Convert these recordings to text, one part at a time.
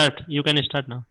Start. You can start now.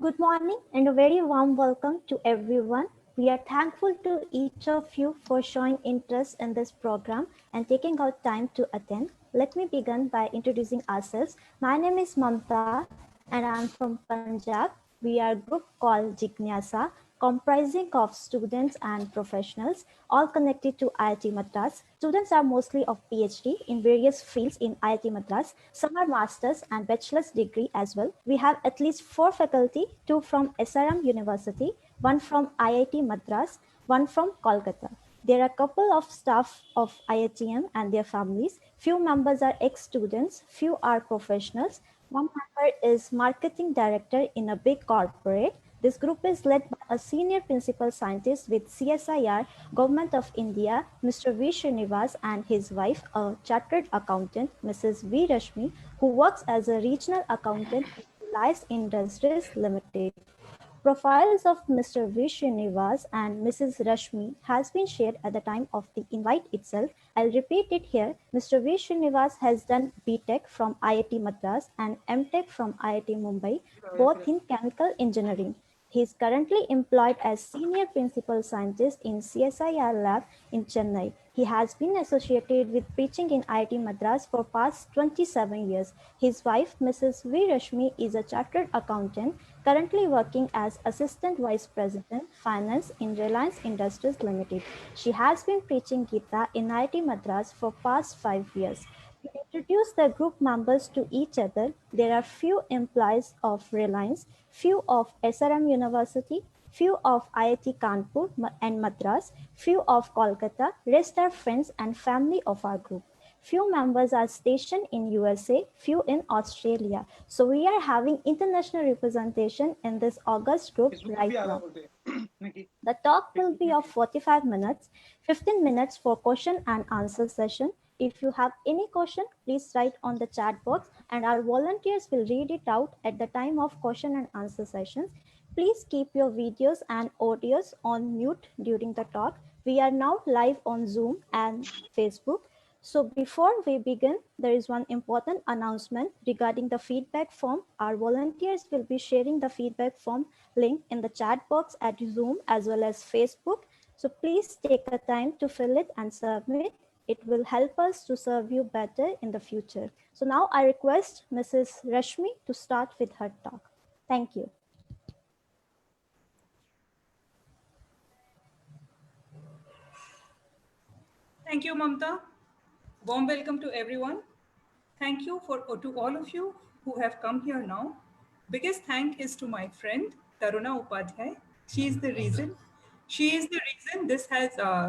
Good morning and a very warm welcome to everyone. We are thankful to each of you for showing interest in this program and taking out time to attend. Let me begin by introducing ourselves. My name is Mamta and I am from Punjab. We are a group called Jignasa, comprising of students and professionals, all connected to IIT Madras. Students are mostly of PhD in various fields in IIT Madras. Some are masters and bachelor's degree as well. We have at least 4 faculty, 2 from SRM University, 1 from IIT Madras, 1 from Kolkata. There are a couple of staff of IITM and their families. Few members are ex-students, few are professionals. One member is marketing director in a big corporate. This group is led by a senior principal scientist with CSIR, Government of India, Mr. V. Srinivas, and his wife, a chartered accountant, Mrs. V. Rashmi, who works as a regional accountant in Reliance Industries Limited. Profiles of Mr. V. Srinivas and Mrs. Rashmi has been shared at the time of the invite itself. I'll repeat it here. Mr. V. Srinivas has done BTech from IIT Madras and MTech from IIT Mumbai, both in chemical engineering. He is currently employed as Senior Principal Scientist in CSIR Lab in Chennai. He has been associated with preaching in IIT Madras for past 27 years. His wife, Mrs. V. Rashmi, is a chartered accountant, currently working as Assistant Vice President, Finance in Reliance Industries Limited. She has been preaching Gita in IIT Madras for past 5 years. To introduce the group members to each other, there are few employees of Reliance, few of SRM University, few of IIT Kanpur and Madras, few of Kolkata, rest are friends and family of our group. Few members are stationed in USA, few in Australia. So we are having international representation in this August group right now. The talk will be of 45 minutes, 15 minutes for question and answer session. If you have any question, please write on the chat box and our volunteers will read it out at the time of question and answer sessions. Please keep your videos and audios on mute during the talk. We are now live on Zoom and Facebook. So before we begin, there is one important announcement regarding the feedback form. Our volunteers will be sharing the feedback form link in the chat box at Zoom as well as Facebook. So please take a time to fill it and submit. It will help us to serve you better in the future. So now I request Mrs. Rashmi to start with her talk. Thank you. Thank you, Mamta. Warm welcome to everyone. Thank you to all of you who have come here now. Biggest thank is to my friend Taruna Upadhyay. She is the reason. She is the reason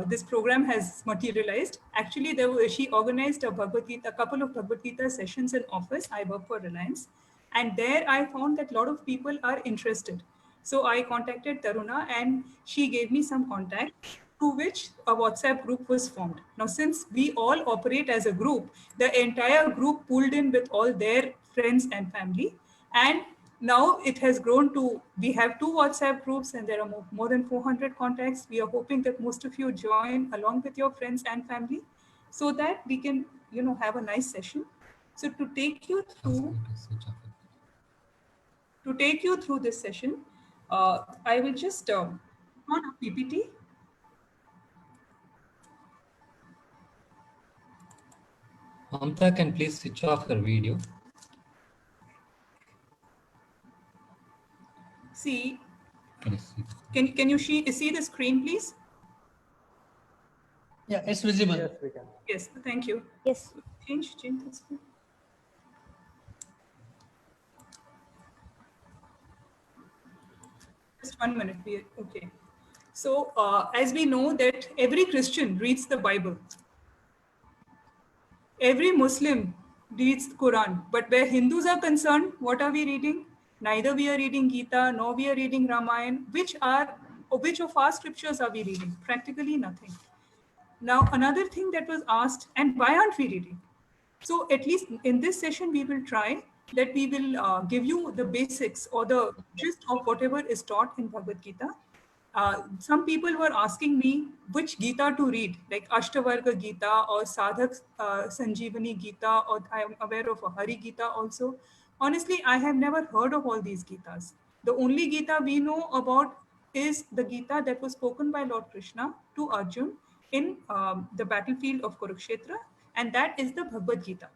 this program has materialized. Actually, she organized a couple of Bhagavad Gita sessions in office. I work for Reliance, and there I found that a lot of people are interested. So I contacted Taruna, and she gave me some contact through which a WhatsApp group was formed. Now, since we all operate as a group, the entire group pulled in with all their friends and family. And now it has grown to, we have 2 WhatsApp groups and there are more than 400 contacts. We are hoping that most of you join along with your friends and family so that we can, have a nice session. So to take you through this session, I will just on a PPT. Mamta can please switch off her video. See, Can can you see the screen, please? Yeah, it's visible. Yes, we can. Yes, thank you. Yes. Change that screen. Just 1 minute. Okay. So, as we know that every Christian reads the Bible, every Muslim reads the Quran, but where Hindus are concerned, what are we reading? Neither we are reading Gita, nor we are reading Ramayana. Which of our scriptures are we reading? Practically nothing. Now, another thing that was asked, and why aren't we reading? So at least in this session, we will try that we will give you the basics or the gist of whatever is taught in Bhagavad Gita. Some people were asking me which Gita to read, like Ashtavarga Gita or Sadhak Sanjeevani Gita, or I am aware of a Hari Gita also. Honestly, I have never heard of all these Gitas. The only Gita we know about is the Gita that was spoken by Lord Krishna to Arjun in the battlefield of Kurukshetra, and that is the Bhagavad Gita.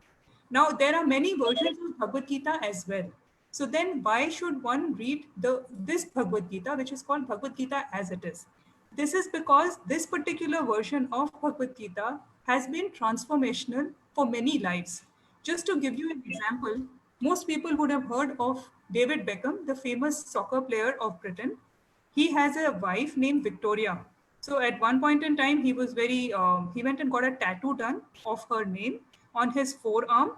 Now, there are many versions of Bhagavad Gita as well. So then, why should one read this Bhagavad Gita, which is called Bhagavad Gita as it is? This is because this particular version of Bhagavad Gita has been transformational for many lives. Just to give you an example, most people would have heard of David Beckham, the famous soccer player of Britain. He has a wife named Victoria. So at one point in time, he went and got a tattoo done of her name on his forearm,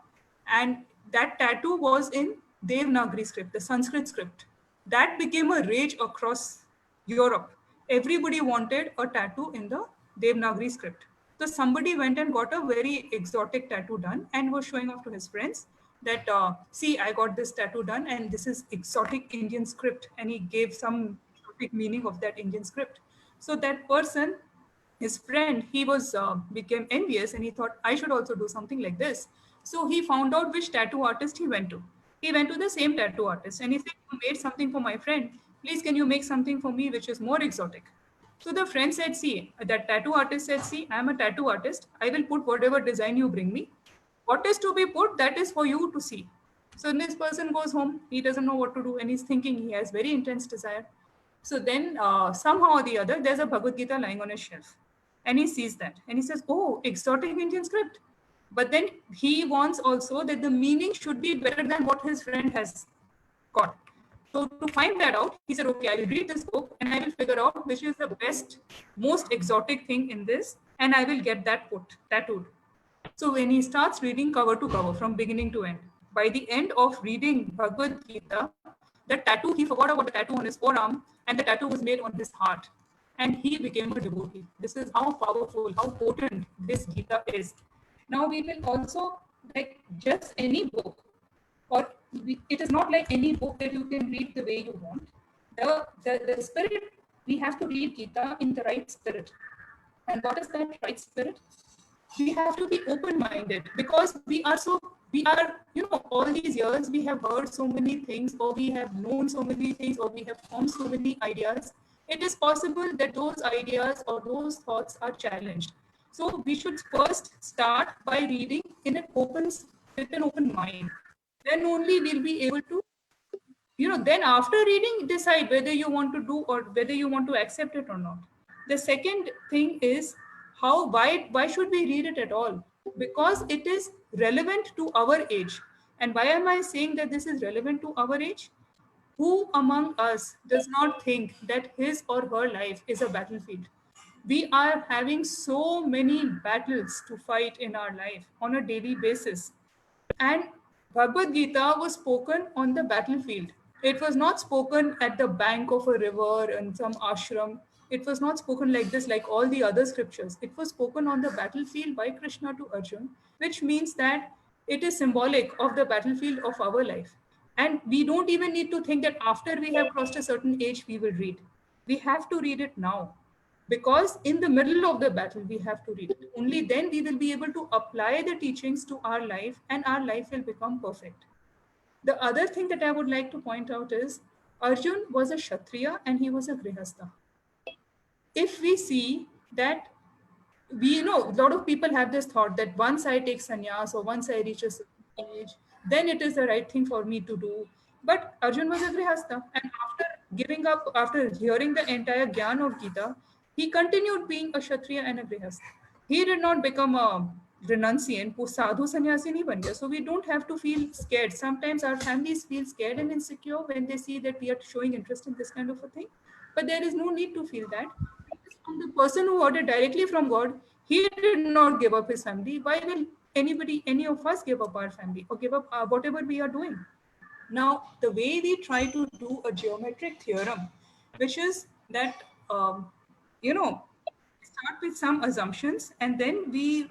and that tattoo was in Devanagari script, the Sanskrit script. That became a rage across Europe. Everybody wanted a tattoo in the Devanagari script. So somebody went and got a very exotic tattoo done and was showing off to his friends that, see, I got this tattoo done and this is exotic Indian script. And he gave some exotic meaning of that Indian script. So that person, his friend, he was became envious and he thought I should also do something like this. So he found out which tattoo artist he went to. He went to the same tattoo artist and he said, you made something for my friend, please can you make something for me which is more exotic. So the friend said, see, that tattoo artist said, see, I'm a tattoo artist, I will put whatever design you bring me. What is to be put, that is for you to see. So this person goes home, he doesn't know what to do and he's thinking, he has very intense desire. So then somehow or the other, there's a Bhagavad Gita lying on his shelf. And he sees that and he says, oh, exotic Indian script. But then he wants also that the meaning should be better than what his friend has got. So to find that out, he said, okay, I will read this book and I will figure out which is the best, most exotic thing in this, and I will get that put tattooed. So when he starts reading cover to cover from beginning to end, by the end of reading Bhagavad Gita, the tattoo, he forgot about the tattoo on his forearm and the tattoo was made on his heart. And he became a devotee. This is how powerful, how potent this Gita is. Now we will also, like just any book, or it is not like any book that you can read the way you want. The spirit, we have to read Gita in the right spirit. And what is that right spirit? We have to be open-minded because we are, all these years we have heard so many things, or we have known so many things, or we have formed so many ideas. It is possible that those ideas or those thoughts are challenged. So we should first start by reading with an open mind. Then only we'll be able to, then after reading, decide whether you want to do or whether you want to accept it or not. The second thing is why should we read it at all? Because it is relevant to our age. And why am I saying that this is relevant to our age? Who among us does not think that his or her life is a battlefield? We are having so many battles to fight in our life on a daily basis. And Bhagavad Gita was spoken on the battlefield. It was not spoken at the bank of a river in some ashram. It was not spoken like this, like all the other scriptures. It was spoken on the battlefield by Krishna to Arjun, which means that it is symbolic of the battlefield of our life. And we don't even need to think that after we have crossed a certain age, we will read. We have to read it now because in the middle of the battle we have to read it. Only then we will be able to apply the teachings to our life and our life will become perfect. The other thing that I would like to point out is Arjun was a Kshatriya and he was a Grihastha. If we see that, we know a lot of people have this thought that once I take sannyas or once I reach a certain age, then it is the right thing for me to do. But Arjun was a grihastha, and after hearing the entire Gyan of Gita, he continued being a Kshatriya and a grihastha. He did not become a renunciant, wo sadhu sannyasi nahi ban gaya. So we don't have to feel scared. Sometimes our families feel scared and insecure when they see that we are showing interest in this kind of a thing. But there is no need to feel that. From the person who heard it directly from God, he did not give up his family. Why will any of us give up our family or give up whatever we are doing? Now, the way we try to do a geometric theorem, which is that, start with some assumptions and then we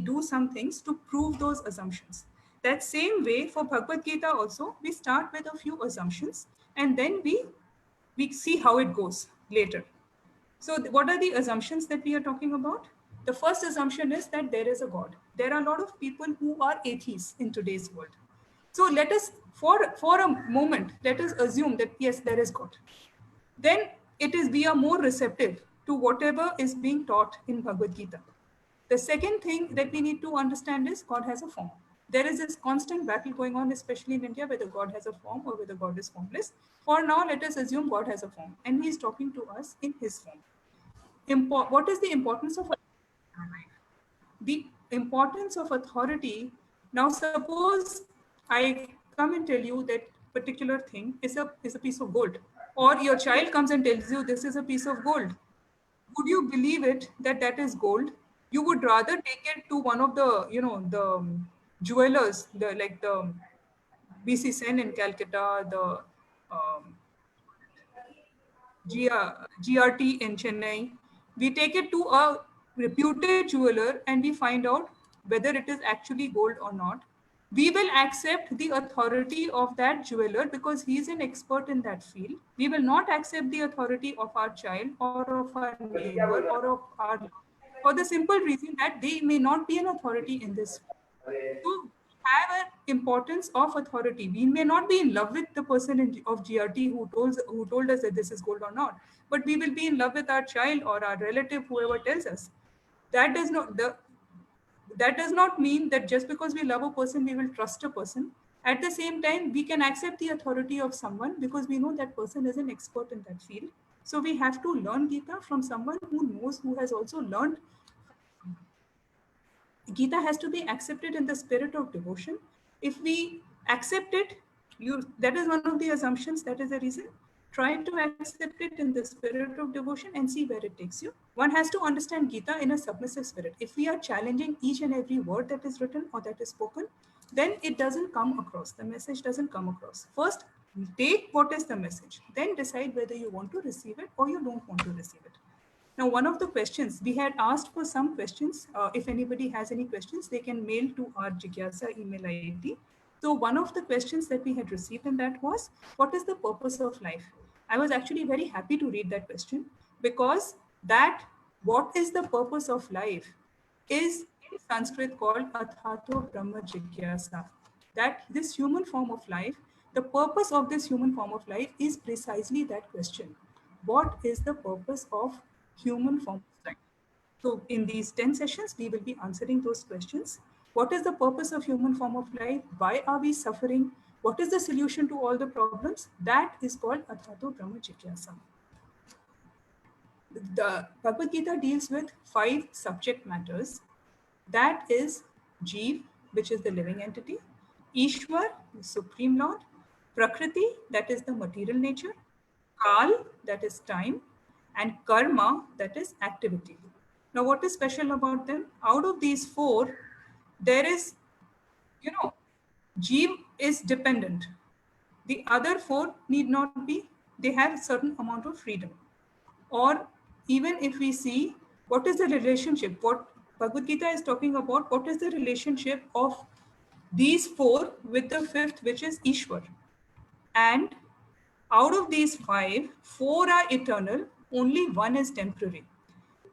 do some things to prove those assumptions. That same way for Bhagavad Gita also, we start with a few assumptions and then we see how it goes later. So what are the assumptions that we are talking about? The first assumption is that there is a God. There are a lot of people who are atheists in today's world. So let us, for a moment, let us assume that yes, there is God. Then we are more receptive to whatever is being taught in Bhagavad Gita. The second thing that we need to understand is God has a form. There is this constant battle going on, especially in India, whether God has a form or whether God is formless. For now, let us assume God has a form and He is talking to us in His form. What is the importance of life? The importance of authority. Now, suppose I come and tell you that particular thing is a piece of gold, or your child comes and tells you this is a piece of gold. Would you believe it that that is gold? You would rather take it to one of the jewelers, the BC Sen in Calcutta, the um, GRT in Chennai. We take it to a reputed jeweler and we find out whether it is actually gold or not. We will accept the authority of that jeweler because he is an expert in that field. We will not accept the authority of our child or of our neighbor or of our, for the simple reason that they may not be an authority in this. So have an importance of authority. We may not be in love with the person of GRT who told us that this is gold or not, but we will be in love with our child or our relative, whoever tells us. That does not that does not mean that just because we love a person, we will trust a person. At the same time, we can accept the authority of someone because we know that person is an expert in that field. So we have to learn Gita from someone who knows, who has also learned. Gita has to be accepted in the spirit of devotion. If we accept it, that is one of the assumptions, that is the reason. Try to accept it in the spirit of devotion and see where it takes you. One has to understand Gita in a submissive spirit. If we are challenging each and every word that is written or that is spoken, then it doesn't come across. The message doesn't come across. First, take what is the message, then decide whether you want to receive it or you don't want to receive it. Now, one of the questions we had asked for some questions. If anybody has any questions, they can mail to our Jigyasa email ID. So one of the questions that we had received in that was, what is the purpose of life? I was actually very happy to read that question because that, what is the purpose of life, is in Sanskrit called Athato Brahma Jigyasa. That this human form of life, the purpose of this human form of life is precisely that question. What is the purpose of human form of life? So in these 10 sessions, we will be answering those questions. What is the purpose of human form of life? Why are we suffering? What is the solution to all the problems? That is called Athato Brahma Jigyasa. The Bhagavad Gita deals with 5 subject matters. That is Jeev, which is the living entity, Ishwar, the Supreme Lord, Prakriti, that is the material nature, Kal, that is time, and Karma, that is activity. Now, what is special about them? Out of these 4, there is, Jeev is dependent. The other 4 need not be, they have a certain amount of freedom. Or even if we see what is the relationship, what Bhagavad Gita is talking about, what is the relationship of these 4 with the 5th, which is Ishwar. And out of these 5, 4 are eternal, only 1 is temporary.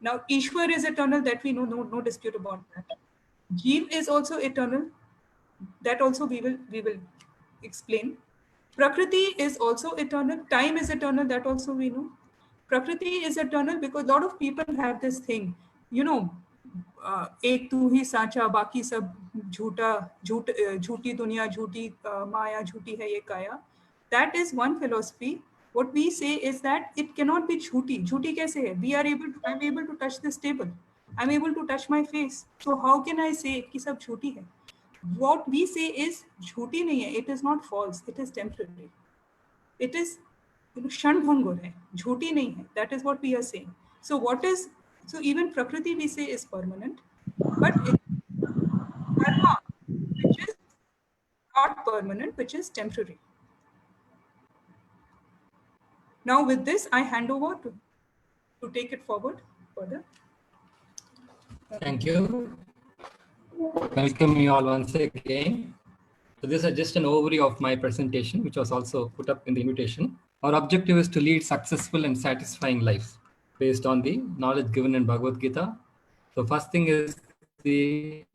Now, Ishwar is eternal, that we know, no dispute about that. Jeev is also eternal, that also we will explain. Prakriti is also eternal, time is eternal, that also we know. Prakriti is eternal because a lot of people have this thing, एक तू ही साचा बाकी सब झूठी दुनिया झूठी माया झूठी है ये काया. That is one philosophy. What we say is that it cannot be झूठी कैसे है? I'm able to touch this table, I'm able to touch my face, so how can I say कि सब झूठी है? What we say is झूठी नहीं है, it is not false, it is temporary, it is क्षणभंगुर है, झूठी नहीं है. That is what we are saying. So even Prakriti we say is permanent, but karma, which is not permanent, which is temporary. Now with this, I hand over to take it forward further. Thank you. Welcome you all once again. So this is just an overview of my presentation, which was also put up in the invitation. Our objective is to lead successful and satisfying lives based on the knowledge given in Bhagavad Gita. So first thing is the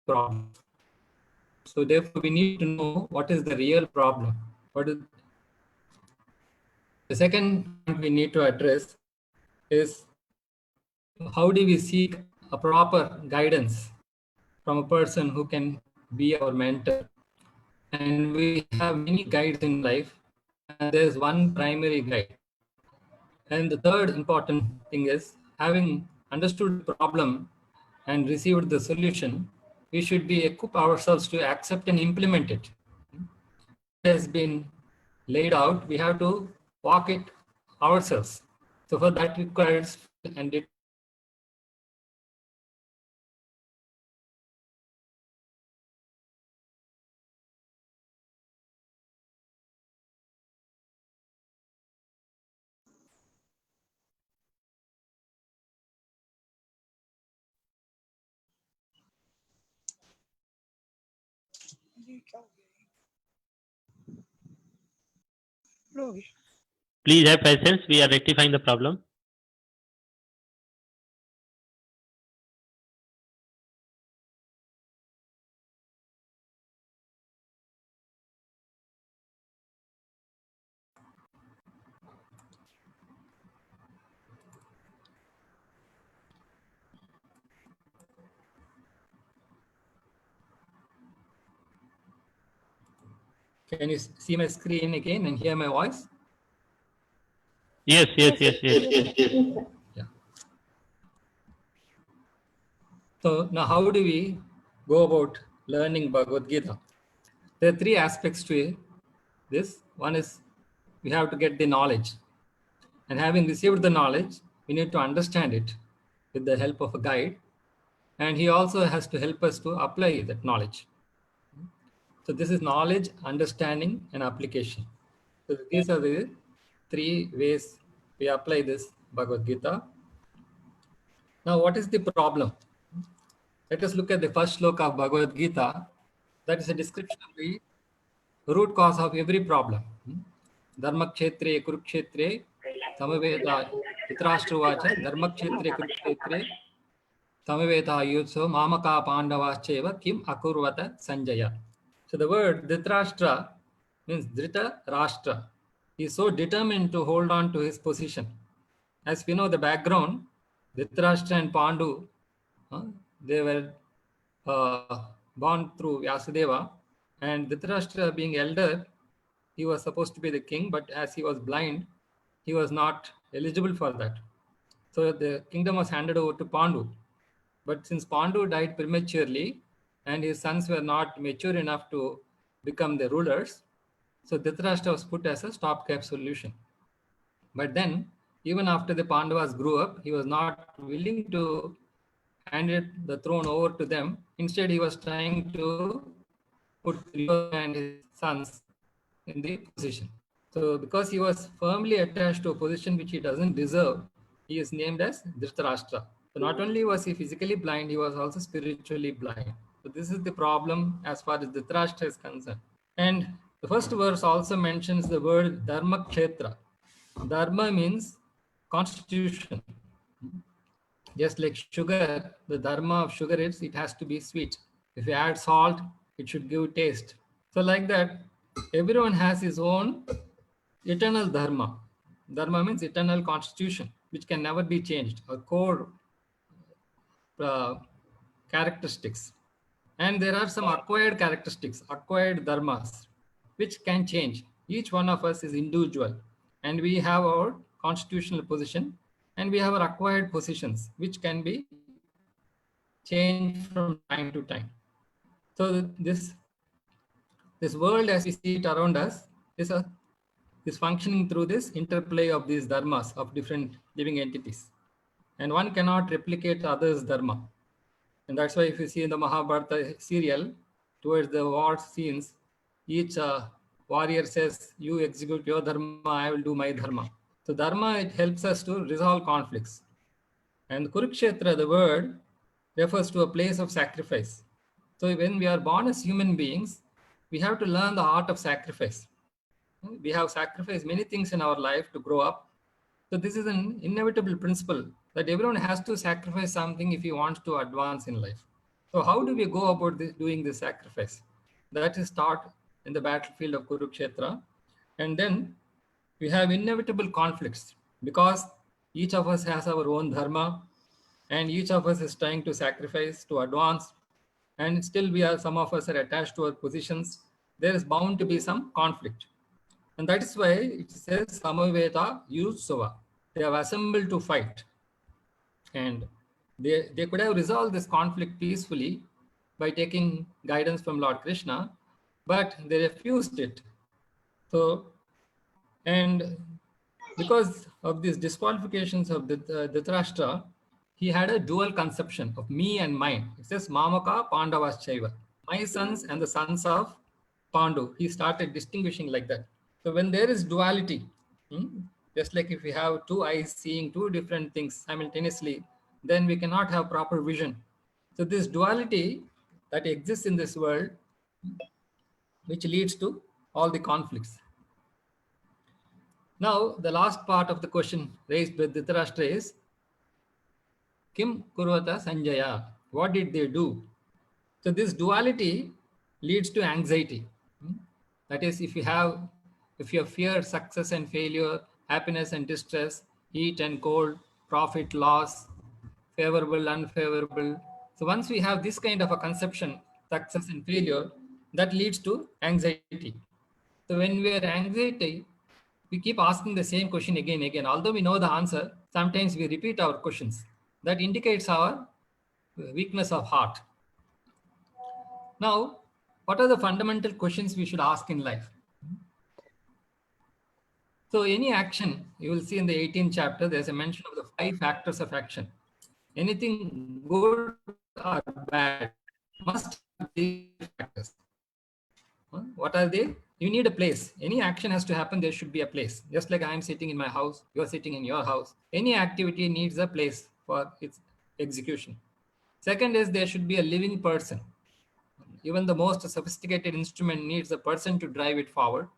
problem. So therefore, we need to know what is the real problem. What is the second point we need to address is how do we seek a proper guidance from a person who can be our mentor. And we have many guides in life, and there's one primary guide. And the third important thing is having understood the problem and received the solution, we should be equip ourselves to accept and implement it. It has been laid out, we have to walk it ourselves. So for that requires and it Please have patience. We are rectifying the problem. can you see my screen again and hear my voice? Yes. Yes, sir. Yeah. So now how do we go about learning Bhagavad Gita? There are three aspects to this. One is we have to get the knowledge. And having received the knowledge, we need to understand it with the help of a guide. And he also has to help us to apply that knowledge. So this is knowledge, understanding, and application. So these are the three ways we apply this Bhagavad Gita. Now, what is the problem? Let us look at the first sloka of Bhagavad Gita. That is a description of the root cause of every problem. Dharmakshetre Kurukshetre Samaveda Dhritarashtravacha Dharmakshetre Kurukshetre Samaveda Yutso Mamaka Pandavascheva Kim Akurvata Sanjaya. So the word Dhritarashtra means Dhrita Rashtra. He is so determined to hold on to his position. As we know the background, Dhritarashtra and Pandu, they were born through Vyasadeva, and Dhritarashtra being elder, he was supposed to be the king, but as he was blind, he was not eligible for that. So the kingdom was handed over to Pandu. But since Pandu died prematurely and his sons were not mature enough to become the rulers, so Dhritarashtra was put as a stopgap solution. But then, even after the Pandavas grew up, he was not willing to hand the throne over to them. Instead, he was trying to put Duryodhana and his sons in the position. So because he was firmly attached to a position which he doesn't deserve, he is named as Dhritarashtra. So not only was he physically blind, he was also spiritually blind. So this is the problem as far as Dhritarashtra is concerned. And the first verse also mentions the word Dharma Kshetra. Dharma means constitution. Just like sugar, the dharma of sugar is it has to be sweet. If you add salt, it should give taste. So like that, everyone has his own eternal dharma. Dharma means eternal constitution, which can never be changed, or core characteristics. And there are some acquired characteristics, acquired dharmas, which can change. Each one of us is individual, and we have our constitutional position, and we have our acquired positions, which can be changed from time to time. So this world as we see it around us is functioning through this interplay of these dharmas of different living entities. And one cannot replicate others' dharma. And that's why if you see in the Mahabharata serial, towards the war scenes, each warrior says, you execute your dharma, I will do my dharma. So dharma, it helps us to resolve conflicts. And Kurukshetra, the word, refers to a place of sacrifice. So when we are born as human beings, we have to learn the art of sacrifice. We have sacrificed many things in our life to grow up. So this is an inevitable principle that everyone has to sacrifice something if he wants to advance in life. So how do we go about doing this sacrifice? That is taught in the battlefield of Kurukshetra. And then we have inevitable conflicts because each of us has our own dharma and each of us is trying to sacrifice to advance. And still some of us are attached to our positions. There is bound to be some conflict. And that is why it says Samaveta Yutsava. They have assembled to fight. And they could have resolved this conflict peacefully by taking guidance from Lord Krishna, but they refused it. So, and because of these disqualifications of Dhritarashtra, he had a dual conception of me and mine. It says Mamaka Pandavaschaiva, my sons and the sons of Pandu. He started distinguishing like that. So when there is duality, just like if we have two eyes seeing two different things simultaneously, then we cannot have proper vision. So this duality that exists in this world, which leads to all the conflicts. Now, the last part of the question raised by Dhritarashtra is, Kim Kurvata Sanjaya? What did they do? So this duality leads to anxiety. That is, if you fear success and failure, happiness and distress, heat and cold, profit, loss, favorable, unfavorable. So once we have this kind of a conception, success and failure, that leads to anxiety. So when we are anxiety, we keep asking the same question again and again. Although we know the answer, sometimes we repeat our questions. That indicates our weakness of heart. Now, what are the fundamental questions we should ask in life? So any action, you will see in the 18th chapter, there's a mention of the 5 factors of action. Anything good or bad must have these factors. What are they? You need a place. Any action has to happen, there should be a place. Just like I'm sitting in my house, you're sitting in your house. Any activity needs a place for its execution. Second is there should be a living person. Even the most sophisticated instrument needs a person to drive it forward.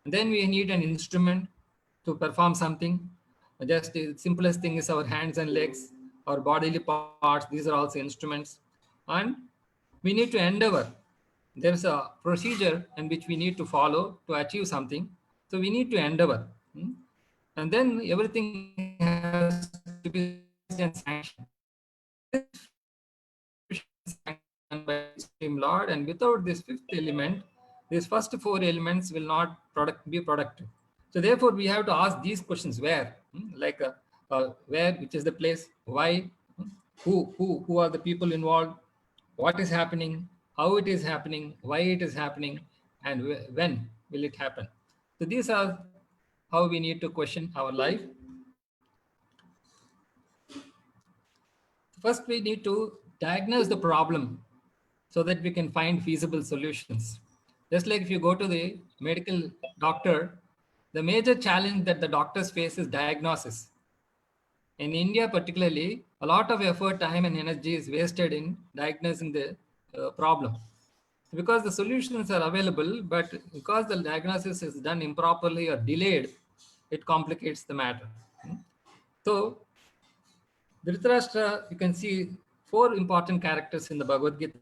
And then we need an instrument to perform something. Just the simplest thing is our hands and legs, our bodily parts. These are also instruments. And we need to endeavor. There's a procedure in which we need to follow to achieve something. So we need to endeavor. And then everything has to be sanctioned by Supreme Lord. And without this 5th element, these first 4 elements will not be productive. So therefore, we have to ask these questions: where, where, which is the place, why, who are the people involved, what is happening, how it is happening, why it is happening, and when will it happen. So these are how we need to question our life. First, we need to diagnose the problem so that we can find feasible solutions. Just like if you go to the medical doctor, the major challenge that the doctors face is diagnosis. In India particularly, a lot of effort, time and energy is wasted in diagnosing the problem. Because the solutions are available, but because the diagnosis is done improperly or delayed, it complicates the matter. So, Dhritarashtra, you can see 4 important characters in the Bhagavad Gita.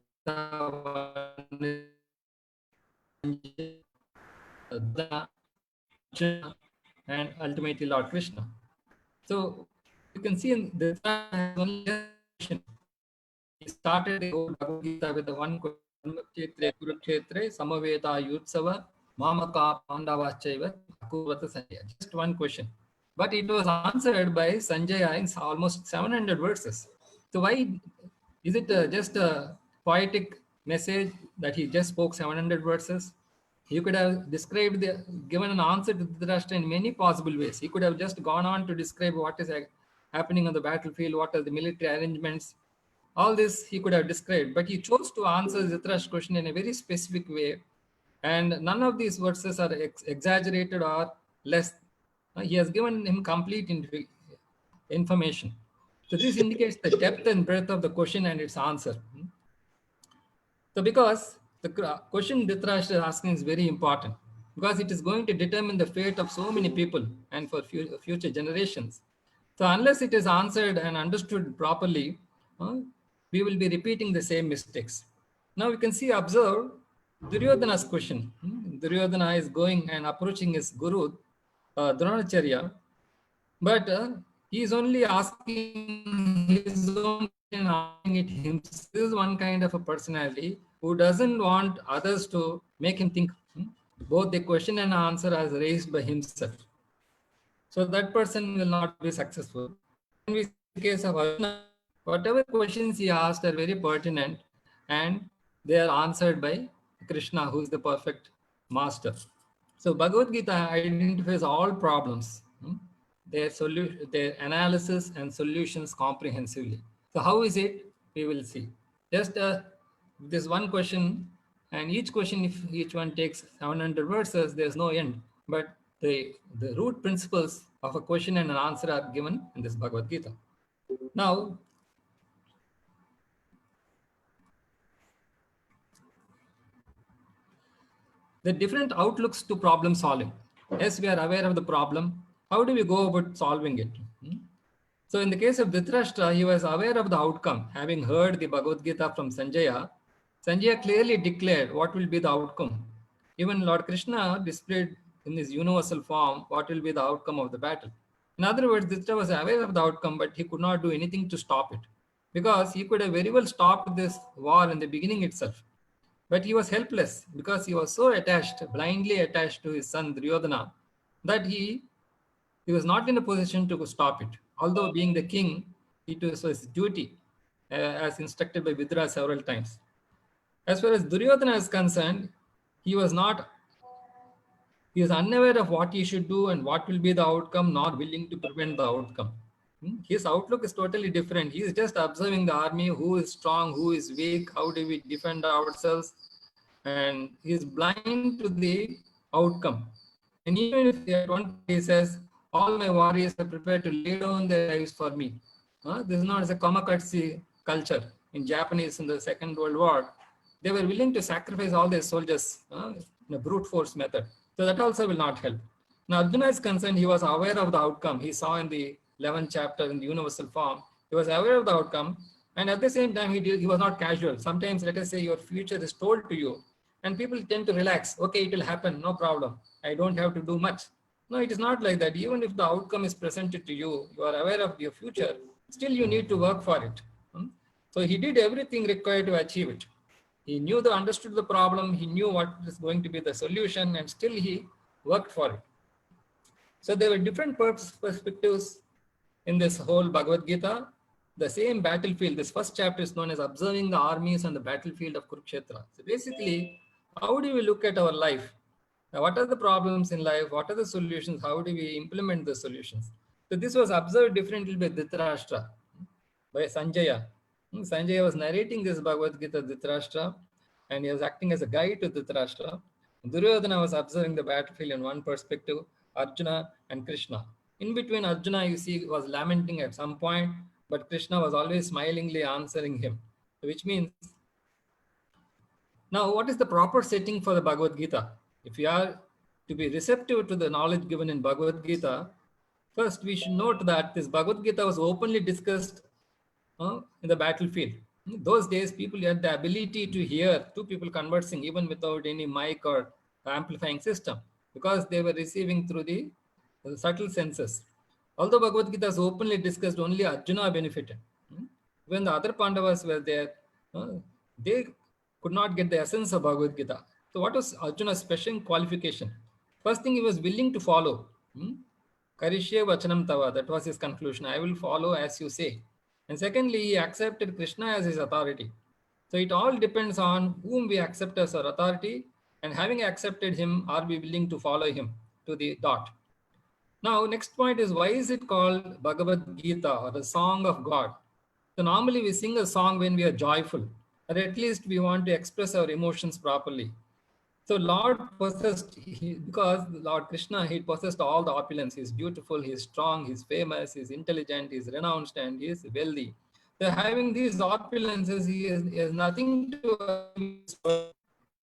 And ultimately Lord Krishna. So you can see in the he started the whole Bhagavad Gita with the one question: Kurukshetre Samaveta Yutsava Mamaka Pandavaschaiva Kurvata Sanjaya. Just one question. But it was answered by Sanjaya in almost 700 verses. So why is it just a poetic message that he just spoke 700 verses? He could have given an answer to Dhritarashtra in many possible ways. He could have just gone on to describe what is happening on the battlefield, what are the military arrangements. All this he could have described, but he chose to answer Dhritarashtra's question in a very specific way. And none of these verses are exaggerated or less. He has given him complete information. So this indicates the depth and breadth of the question and its answer. So because the question Dhritarashtra is asking is very important, because it is going to determine the fate of so many people and for future generations. So unless it is answered and understood properly, we will be repeating the same mistakes. Now we can see, observe Duryodhana's question. Duryodhana is going and approaching his guru, Dronacharya, but he is only asking his own and asking it himself. This is one kind of a personality who doesn't want others to make him think. Both the question and answer are raised by himself. So that person will not be successful. In the case of Arjuna, whatever questions he asked are very pertinent and they are answered by Krishna, who is the perfect master. So Bhagavad Gita identifies all problems, their analysis and solutions comprehensively. So how is it? We will see. Just this one question, and each question, if each one takes 700 verses, there's no end. But the root principles of a question and an answer are given in this Bhagavad Gita. Now, the different outlooks to problem solving. Yes, we are aware of the problem. How do we go about solving it? So in the case of Dhritarashtra, he was aware of the outcome. Having heard the Bhagavad Gita from Sanjaya, Sanjaya clearly declared what will be the outcome. Even Lord Krishna displayed in his universal form what will be the outcome of the battle. In other words, Dhritarashtra was aware of the outcome, but he could not do anything to stop it, because he could have very well stopped this war in the beginning itself. But he was helpless because he was so attached, blindly attached to his son Duryodhana, that he was not in a position to stop it. Although being the king, it was his duty, as instructed by Vidura several times. As far as Duryodhana is concerned, he was unaware of what he should do and what will be the outcome, not willing to prevent the outcome. His outlook is totally different. He is just observing the army, who is strong, who is weak, how do we defend ourselves, and he is blind to the outcome. And even if at one he says, all my warriors are prepared to lay down their lives for me. This is not as a Kamakatsu culture in Japanese in the Second World War. They were willing to sacrifice all their soldiers in a brute force method. So that also will not help. Now Arjuna is concerned, he was aware of the outcome. He saw in the 11th chapter in the universal form, he was aware of the outcome. And at the same time, he was not casual. Sometimes, let us say, your future is told to you and people tend to relax. Okay, it will happen, no problem. I don't have to do much. No, it is not like that. Even if the outcome is presented to you, you are aware of your future, still you need to work for it. So he did everything required to achieve it. He understood the problem, he knew what is going to be the solution, and still he worked for it. So there were different perspectives in this whole Bhagavad Gita. The same battlefield, this first chapter is known as observing the armies on the battlefield of Kurukshetra. So basically, how do we look at our life? Now, what are the problems in life? What are the solutions? How do we implement the solutions? So this was observed differently by Dhritarashtra, by Sanjaya. Sanjaya was narrating this Bhagavad Gita to Dhritarashtra, and he was acting as a guide to Dhritarashtra. Duryodhana was observing the battlefield in one perspective, Arjuna and Krishna. In between, Arjuna, you see, was lamenting at some point, but Krishna was always smilingly answering him, which means, now what is the proper setting for the Bhagavad Gita? If we are to be receptive to the knowledge given in Bhagavad Gita, first we should note that this Bhagavad Gita was openly discussed in the battlefield. In those days, people had the ability to hear two people conversing even without any mic or amplifying system, because they were receiving through the subtle senses. Although Bhagavad Gita was openly discussed, only Arjuna benefited. When the other Pandavas were there, they could not get the essence of Bhagavad Gita. So what was Arjuna's special qualification? First thing, he was willing to follow. Karishye vachanam tava, that was his conclusion. I will follow as you say. And secondly, he accepted Krishna as his authority. So it all depends on whom we accept as our authority, and having accepted him, are we willing to follow him to the dot. Now, next point is, why is it called Bhagavad Gita, or the song of God? So normally we sing a song when we are joyful, or at least we want to express our emotions properly. So Lord possessed, because Lord Krishna, he possessed all the opulence. He's beautiful, he's strong, he's famous, he's intelligent, he's renounced, and he's wealthy. So having these opulences, he has nothing to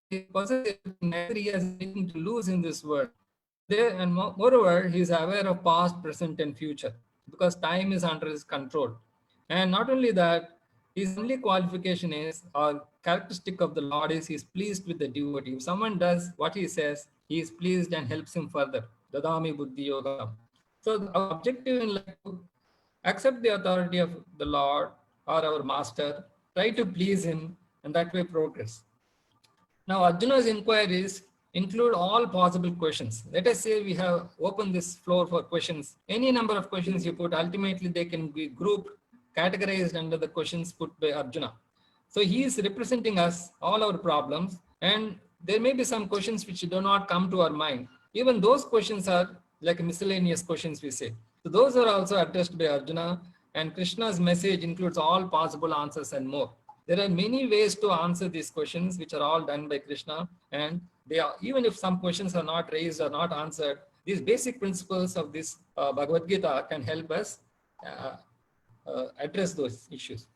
he possesses, he has nothing to lose in this world. And moreover, he is aware of past, present, and future. because time is under his control. And not only that, his only qualification is, or characteristic of the Lord is, he is pleased with the devotee. If someone does what he says, he is pleased and helps him further. Dadami buddhi yoga. So our objective in life to accept the authority of the Lord or our master, try to please him, and that way progress. Now, Arjuna's inquiries include all possible questions. Let us say we have opened this floor for questions. Any number of questions you put, ultimately they can be grouped, categorized under the questions put by Arjuna. So he is representing us, all our problems, and there may be some questions which do not come to our mind. Even those questions are like miscellaneous questions, we say. So those are also addressed by Arjuna, and Krishna's message includes all possible answers and more. There are many ways to answer these questions, which are all done by Krishna, and they are, even if some questions are not raised or not answered, these basic principles of this Bhagavad Gita can help us address those issues.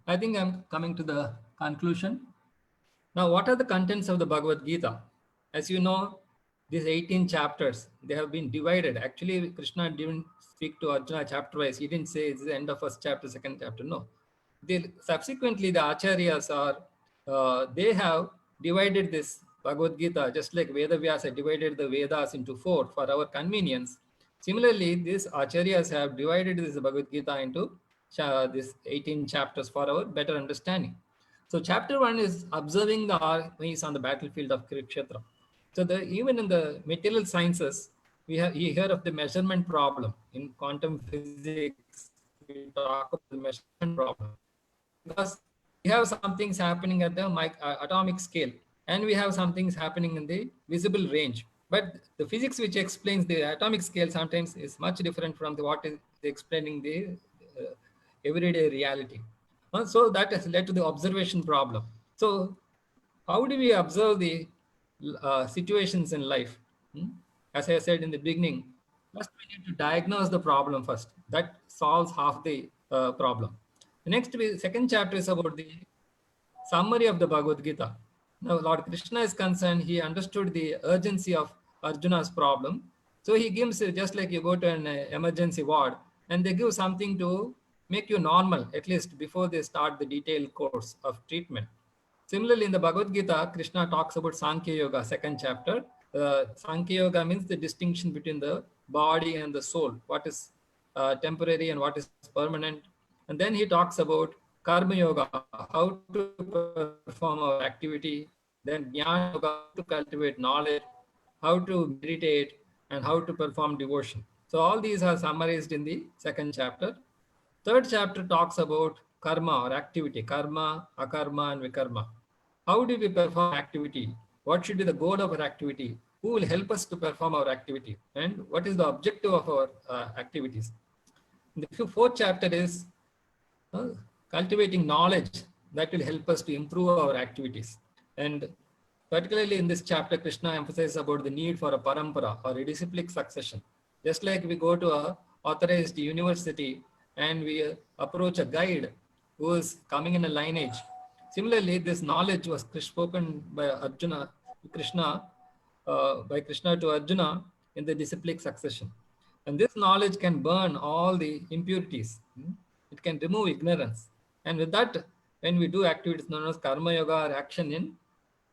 I think I'm coming to the conclusion. Now, what are the contents of the Bhagavad Gita? As you know, these 18 chapters, they have been divided. Actually, Krishna didn't speak to Arjuna chapter-wise. He didn't say it's the end of first chapter, second chapter. No. Subsequently, the acharyas they have divided this Bhagavad Gita, just like Veda Vyasa divided the Vedas into 4 for our convenience. Similarly, these acharyas have divided this Bhagavad Gita into these 18 chapters for our better understanding. So chapter 1 is observing the armies on the battlefield of Kurukshetra. So even in the material sciences, you hear of the measurement problem. In quantum physics, we talk about the measurement problem. Because we have some things happening at the atomic scale, and we have some things happening in the visible range. But the physics which explains the atomic scale sometimes is much different from what is explaining the everyday reality. So that has led to the observation problem. So how do we observe the situations in life? As I said in the beginning, first we need to diagnose the problem first. That solves half the problem. The next, second chapter is about the summary of the Bhagavad Gita. Now, Lord Krishna is concerned, he understood the urgency of Arjuna's problem. So he gives, just like you go to an emergency ward, and they give something to make you normal, at least before they start the detailed course of treatment. Similarly, in the Bhagavad Gita, Krishna talks about Sankhya Yoga, second chapter. Sankhya Yoga means the distinction between the body and the soul, what is temporary and what is permanent. And then he talks about Karma Yoga, how to perform our activity. Then Jnana Yoga, to cultivate knowledge, how to meditate, and how to perform devotion. So all these are summarized in the second chapter. Third chapter talks about karma or activity, karma, akarma, and vikarma. How do we perform activity? What should be the goal of our activity? Who will help us to perform our activity? And what is the objective of our activities? The fourth chapter is cultivating knowledge that will help us to improve our activities. And particularly in this chapter, Krishna emphasizes about the need for a parampara or a disciplic succession. Just like we go to a authorized university and we approach a guide who is coming in a lineage. Similarly, this knowledge was spoken by Krishna to Arjuna in the disciplic succession. And this knowledge can burn all the impurities. It can remove ignorance. And with that, when we do activities known as karma yoga or action in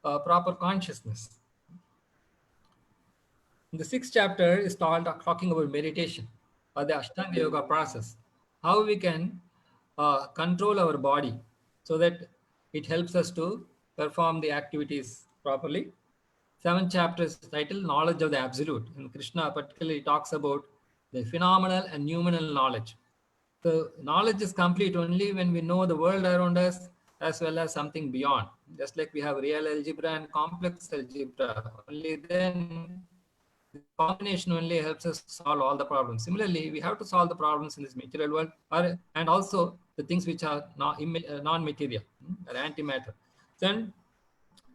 proper consciousness. The sixth chapter is talking about meditation or the Ashtanga Yoga process. How we can control our body so that it helps us to perform the activities properly. Seventh chapter is titled Knowledge of the Absolute. And Krishna particularly talks about the phenomenal and noumenal knowledge. So knowledge is complete only when we know the world around us as well as something beyond. Just like we have real algebra and complex algebra, only then the combination only helps us solve all the problems. Similarly, we have to solve the problems in this material world and also the things which are non-material or antimatter. Then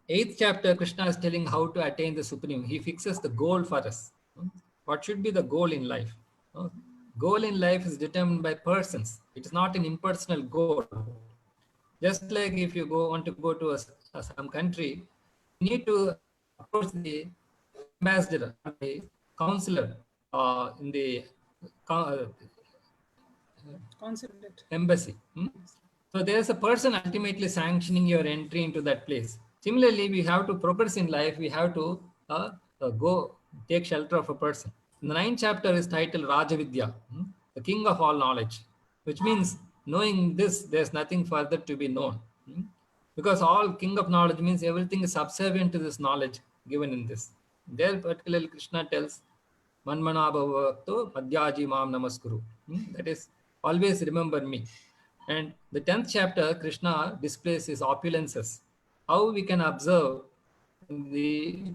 eighth chapter, Krishna is telling how to attain the supreme. He fixes the goal for us. What should be the goal in life? Goal in life is determined by persons. It is not an impersonal goal. Just like if you want to go to some country, you need to approach the ambassador, the counselor, in the Consulate. embassy. So there's a person ultimately sanctioning your entry into that place. Similarly, we have to progress in life. We have to go take shelter of a person. The 9th chapter is titled Rajavidya, the king of all knowledge, which means knowing this, there's nothing further to be known. Because all king of knowledge means everything is subservient to this knowledge given in this. There particularly Krishna tells, Manmana bhavavakto madhyaji mam namaskuru. That is, always remember me. And the 10th chapter, Krishna displays his opulences. How we can observe the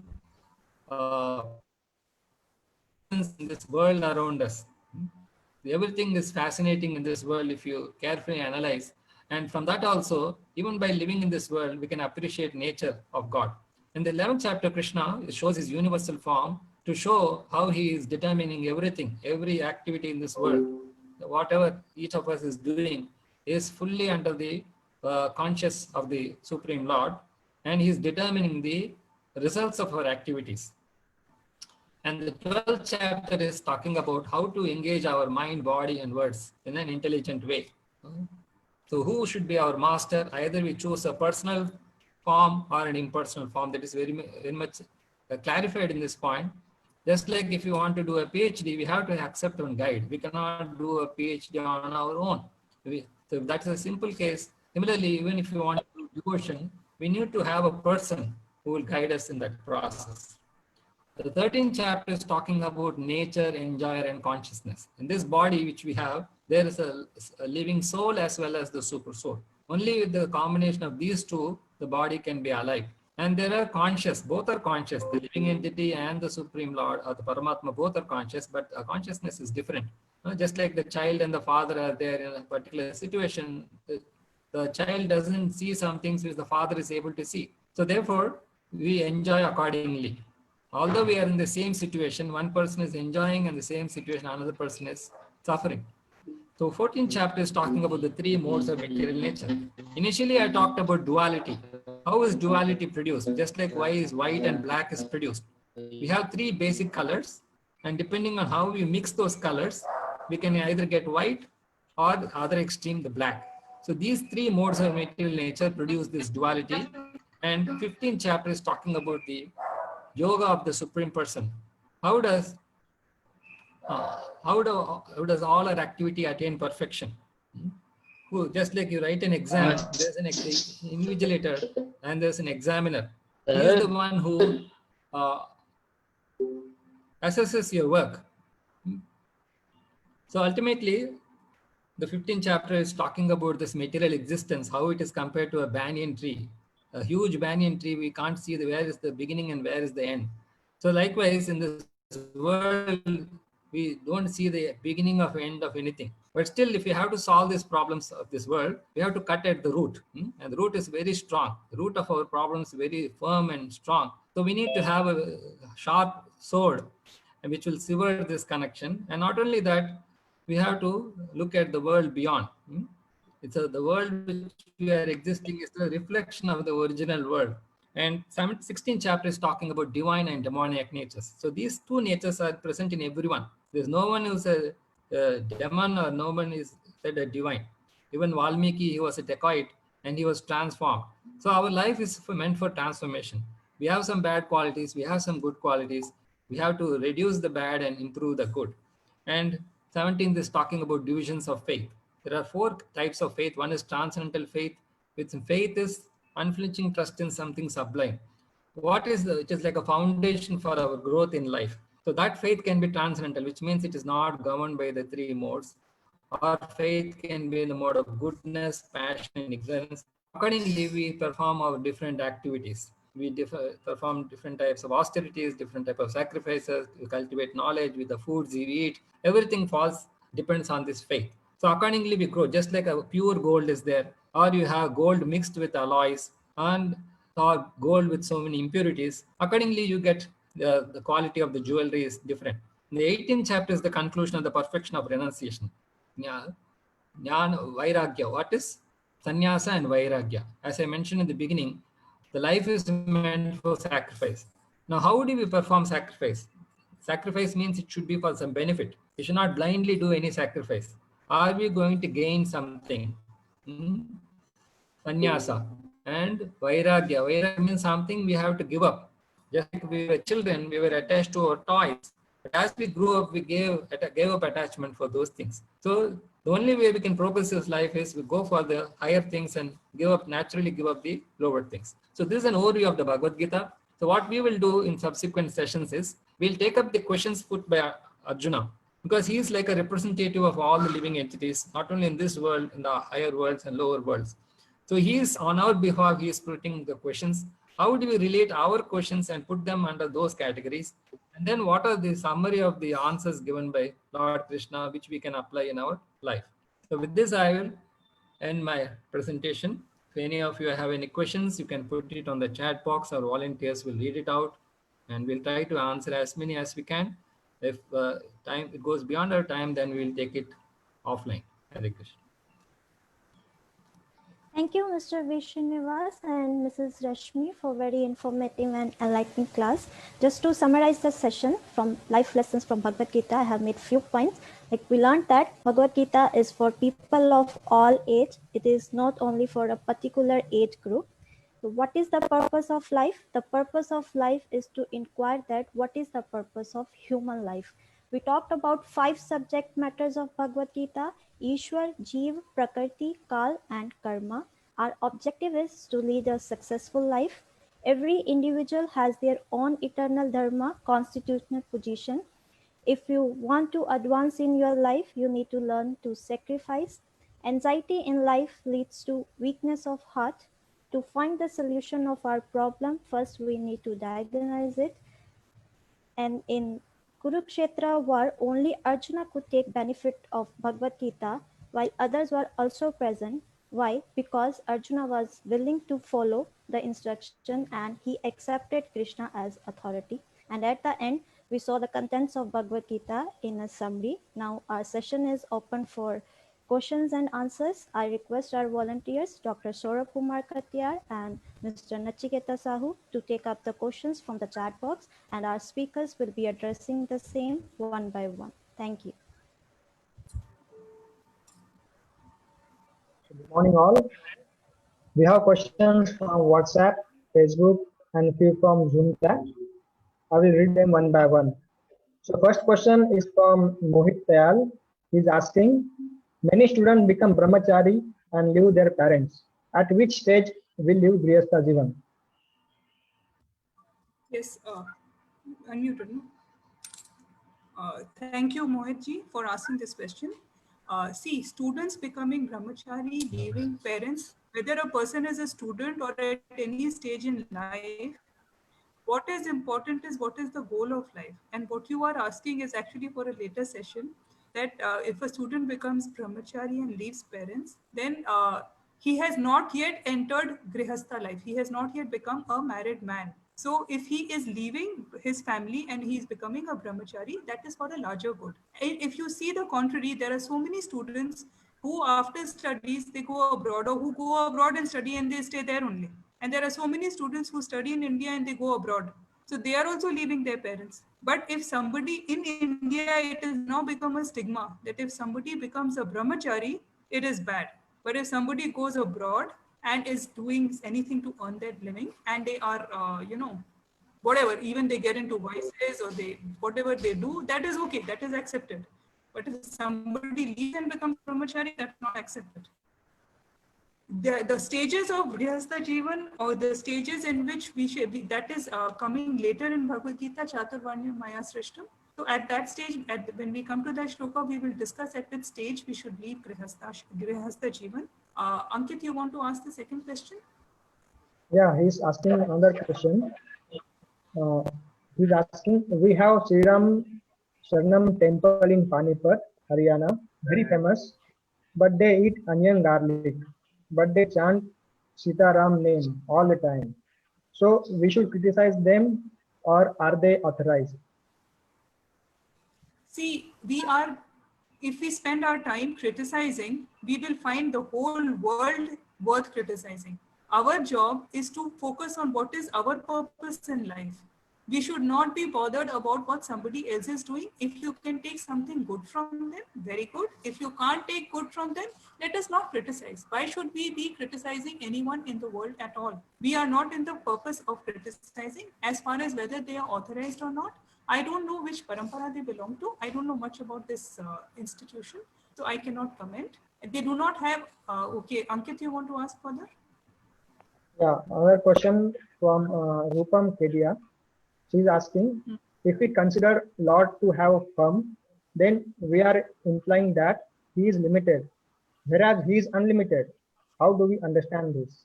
in this world around us. Everything is fascinating in this world if you carefully analyze. And from that also, even by living in this world, we can appreciate nature of God. In the 11th chapter, Krishna shows his universal form to show how he is determining everything, every activity in this world. Whatever each of us is doing is fully under the conscious of the Supreme Lord, and he is determining the results of our activities. And the 12th chapter is talking about how to engage our mind, body, and words in an intelligent way. So who should be our master? Either we choose a personal form or an impersonal form. That is very much clarified in this point. Just like if you want to do a PhD, we have to accept one guide. We cannot do a PhD on our own. So that's a simple case. Similarly, even if you want to do devotion, we need to have a person who will guide us in that process. The 13th chapter is talking about nature, enjoyer, and consciousness. In this body which we have, there is a living soul as well as the super soul. Only with the combination of these two, the body can be alive. And there are conscious, both are conscious. The living entity and the Supreme Lord or the Paramatma, both are conscious, but consciousness is different. Just like the child and the father are there in a particular situation, the child doesn't see some things which the father is able to see. So therefore, we enjoy accordingly. Although we are in the same situation, one person is enjoying and the same situation, another person is suffering. So 14th chapter is talking about the three modes of material nature. Initially, I talked about duality. How is duality produced? Just like why is white and black is produced. We have three basic colors, and depending on how we mix those colors, we can either get white or the other extreme, the black. So these three modes of material nature produce this duality. And 15th chapter is talking about the yoga of the Supreme Person. How does all our activity attain perfection? Just like you write an exam, there's an invigilator and there's an examiner. He is the one who assesses your work. So ultimately, the 15th chapter is talking about this material existence, how it is compared to a banyan tree. A huge banyan tree, we can't see where is the beginning and where is the end. So likewise, in this world, we don't see the beginning of end of anything. But still, if we have to solve these problems of this world, we have to cut at the root. And the root is very strong. The root of our problems is very firm and strong. So we need to have a sharp sword which will sever this connection. And not only that, we have to look at the world beyond. It's the world which we are existing is the reflection of the original world. And 16th chapter is talking about divine and demoniac natures. So these two natures are present in everyone. There's no one who's a demon or no one is said a divine. Even Valmiki, he was a dacoit and he was transformed. So our life is meant for transformation. We have some bad qualities, we have some good qualities. We have to reduce the bad and improve the good. And 17th is talking about divisions of faith. There are 4 types of faith. One is transcendental faith, which faith is unflinching trust in something sublime. It is like a foundation for our growth in life. So that faith can be transcendental, which means it is not governed by the 3 modes. Our faith can be in the mode of goodness, passion, and ignorance. Accordingly, we perform our different activities. We perform different types of austerities, different types of sacrifices. We cultivate knowledge with the foods we eat. Everything depends on this faith. So accordingly, we grow. Just like a pure gold is there, or you have gold mixed with alloys, or gold with so many impurities. Accordingly, you get the quality of the jewelry is different. In the 18th chapter is the conclusion of the perfection of renunciation. Jnana, Vairagya. What is sannyasa and Vairagya? As I mentioned in the beginning, the life is meant for sacrifice. Now, how do we perform sacrifice? Sacrifice means it should be for some benefit. You should not blindly do any sacrifice. Are we going to gain something? Sannyasa and Vairagya. Vairagya means something we have to give up. Just like we were children, we were attached to our toys. But as we grew up, we gave up attachment for those things. So the only way we can progress this life is we go for the higher things and naturally give up the lower things. So this is an overview of the Bhagavad Gita. So what we will do in subsequent sessions is we'll take up the questions put by Arjuna, because he is like a representative of all the living entities, not only in this world, in the higher worlds and lower worlds. So he is on our behalf, he is putting the questions. How do we relate our questions and put them under those categories? And then what are the summary of the answers given by Lord Krishna, which we can apply in our life? So with this, I will end my presentation. If any of you have any questions, you can put it on the chat box. Our volunteers will read it out and we'll try to answer as many as we can. If time it goes beyond our time, then we'll take it offline. Hare Krishna. Thank you, Mr. Vishnivas and Mrs. Rashmi for very informative and enlightening class. Just to summarize the session from life lessons from Bhagavad Gita, I have made few points. Like we learned that Bhagavad Gita is for people of all age. It is not only for a particular age group. So what is the purpose of life? The purpose of life is to inquire that what is the purpose of human life. We talked about 5 subject matters of Bhagavad Gita: Ishwar, Jeev, Prakriti, Kal, and Karma. Our objective is to lead a successful life. Every individual has their own eternal dharma, constitutional position. If you want to advance in your life, you need to learn to sacrifice. Anxiety in life leads to weakness of heart. To find the solution of our problem, first we need to diagnose it. And in Kurukshetra war, only Arjuna could take benefit of Bhagavad Gita, while others were also present. Why? Because Arjuna was willing to follow the instruction and he accepted Krishna as authority. And at the end, we saw the contents of Bhagavad Gita in a summary. Now our session is open for questions and answers. I request our volunteers, Dr. Saurabh Kumar Katiyar and Mr. Nachiketa Sahu, to take up the questions from the chat box, and our speakers will be addressing the same one by one. Thank you. Good morning, all. We have questions from WhatsApp, Facebook, and a few from Zoom chat. I will read them one by one. So first question is from Mohit Tayal. He's asking, many students become brahmachari and leave their parents. At which stage will leave Grihastha Jivan? Yes, unmuted. No? Thank you, Mohit ji, for asking this question. See, students becoming brahmachari, leaving parents, whether a person is a student or at any stage in life, what is important is what is the goal of life. And what you are asking is actually for a later session, that if a student becomes brahmachari and leaves parents, then he has not yet entered grihastha life. He has not yet become a married man. So if he is leaving his family and he is becoming a brahmachari, that is for a larger good. If you see the contrary, there are so many students who after studies, they go abroad, or who go abroad and study and they stay there only. And there are so many students who study in India and they go abroad. So they are also leaving their parents. But if somebody in India, it has now become a stigma that if somebody becomes a brahmachari, it is bad. But if somebody goes abroad and is doing anything to earn their living, and they are, whatever, even they get into vices or whatever they do, that is okay, that is accepted. But if somebody leaves and becomes brahmachari, that's not accepted. The stages of Grihastha Jivan, or the stages in which we should be, that is coming later in Bhagavad Gita, Chaturvarnya Maya Srishtam. So at that stage, when we come to that shloka, we will discuss at which stage we should leave Grihastha Jivan. Ankit, you want to ask the second question? Yeah, he's asking another question. He's asking, we have Sri Ram Sharanam temple in Panipat, Haryana, very famous, but they eat onion garlic, but they chant Sita Ram name all the time. So we should criticize them, or are they authorized? See, if we spend our time criticizing, we will find the whole world worth criticizing. Our job is to focus on what is our purpose in life. We should not be bothered about what somebody else is doing. If you can take something good from them, very good. If you can't take good from them, let us not criticize. Why should we be criticizing anyone in the world at all? We are not in the purpose of criticizing. As far as whether they are authorized or not, I don't know which parampara they belong to. I don't know much about this institution, so I cannot comment. They do not have, okay, Ankit, you want to ask further? Yeah, another question from Rupam Kedia. She's asking, if we consider Lord to have a firm, then we are implying that he is limited, whereas he is unlimited. How do we understand this?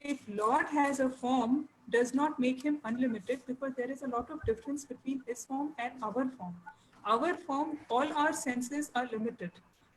If Lord has a form, does not make him unlimited, because there is a lot of difference between his form and our form. Our form, all our senses are limited.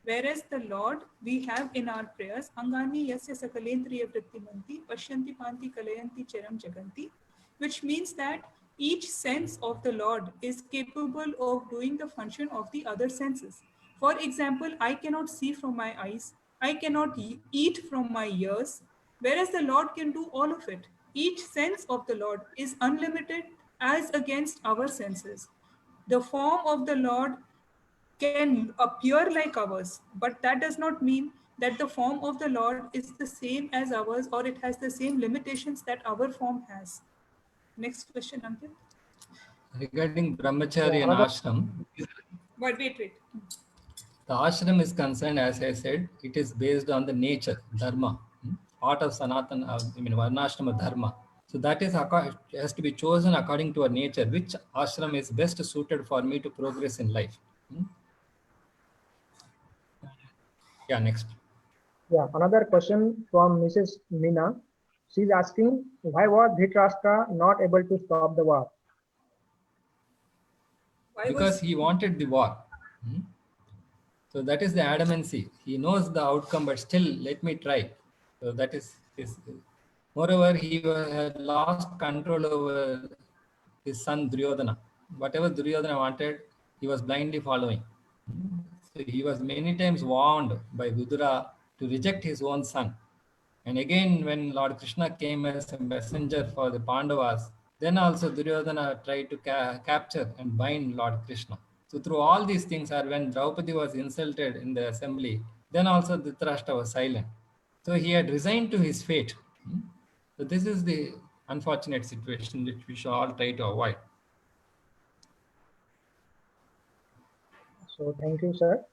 Whereas the Lord, we have in our prayers, Angani yasya sakalendriya vrittimanti, pashyanti panti kalayanti cheram jaganti, which means that each sense of the Lord is capable of doing the function of the other senses. For example, I cannot see from my eyes, I cannot eat from my ears, whereas the Lord can do all of it. Each sense of the Lord is unlimited as against our senses. The form of the Lord can appear like ours, but that does not mean that the form of the Lord is the same as ours or it has the same limitations that our form has. Next question, Ankit. Regarding brahmachari and Another, ashram, Wait. the ashram is concerned, as I said, it is based on the nature, dharma, part of Sanatana, Varnashrama dharma. So that is has to be chosen according to our nature, which ashram is best suited for me to progress in life. Yeah, next. yeah, another question from Mrs. Meena. She's asking, why was Dhritarashtra not able to stop the war? Why Because was he wanted the war. So that is the adamancy. He knows the outcome, but still, let me try. So that is his. Moreover, he had lost control over his son Duryodhana. Whatever Duryodhana wanted, he was blindly following. So he was many times warned by Vidura to reject his own son. And again, when Lord Krishna came as a messenger for the Pandavas, then also Duryodhana tried to capture and bind Lord Krishna. So through all these things are when Draupadi was insulted in the assembly, then also Dhritarashtra was silent. So he had resigned to his fate. So this is the unfortunate situation which we should all try to avoid. So thank you, sir.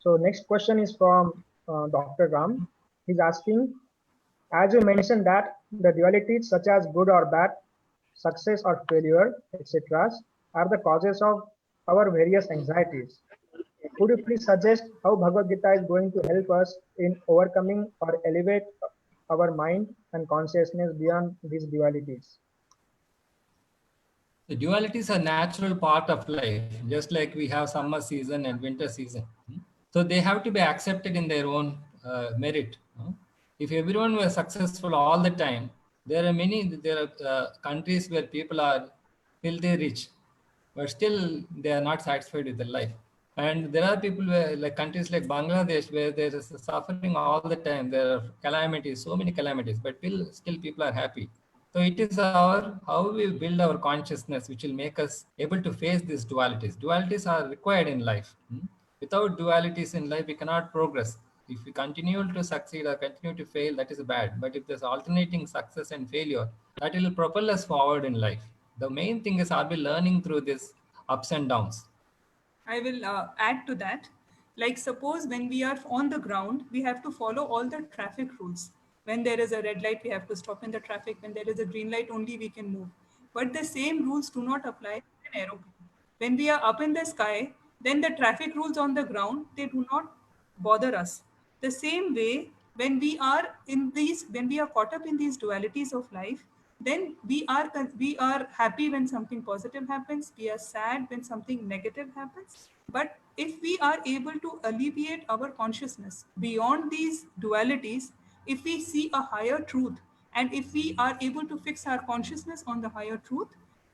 So next question is from Dr. Ram. He's asking, as you mentioned that the dualities such as good or bad, success or failure, etc., are the causes of our various anxieties. Could you please suggest how Bhagavad Gita is going to help us in overcoming or elevate our mind and consciousness beyond these dualities? The dualities are natural part of life, just like we have summer season and winter season. So they have to be accepted in their own merit. If everyone were successful all the time, there are countries where people are filthy rich, but still they are not satisfied with their life. And there are people where, like countries like Bangladesh, where there is suffering all the time. There are calamities, so many calamities, but still people are happy. So it is how we build our consciousness, which will make us able to face these dualities. Dualities are required in life. Without dualities in life, we cannot progress. If we continue to succeed or continue to fail, that is bad. But if there's alternating success and failure, that will propel us forward in life. The main thing is, are we learning through this ups and downs? I will add to that. Like suppose when we are on the ground, we have to follow all the traffic rules. When there is a red light, we have to stop in the traffic. When there is a green light, only we can move. But the same rules do not apply in an aeroplane. When we are up in the sky, then the traffic rules on the ground, they do not bother us. The same way, when we are caught up in these dualities of life, then we are happy when something positive happens, we are sad when something negative happens. But if we are able to alleviate our consciousness beyond these dualities, if we see a higher truth, and if we are able to fix our consciousness on the higher truth,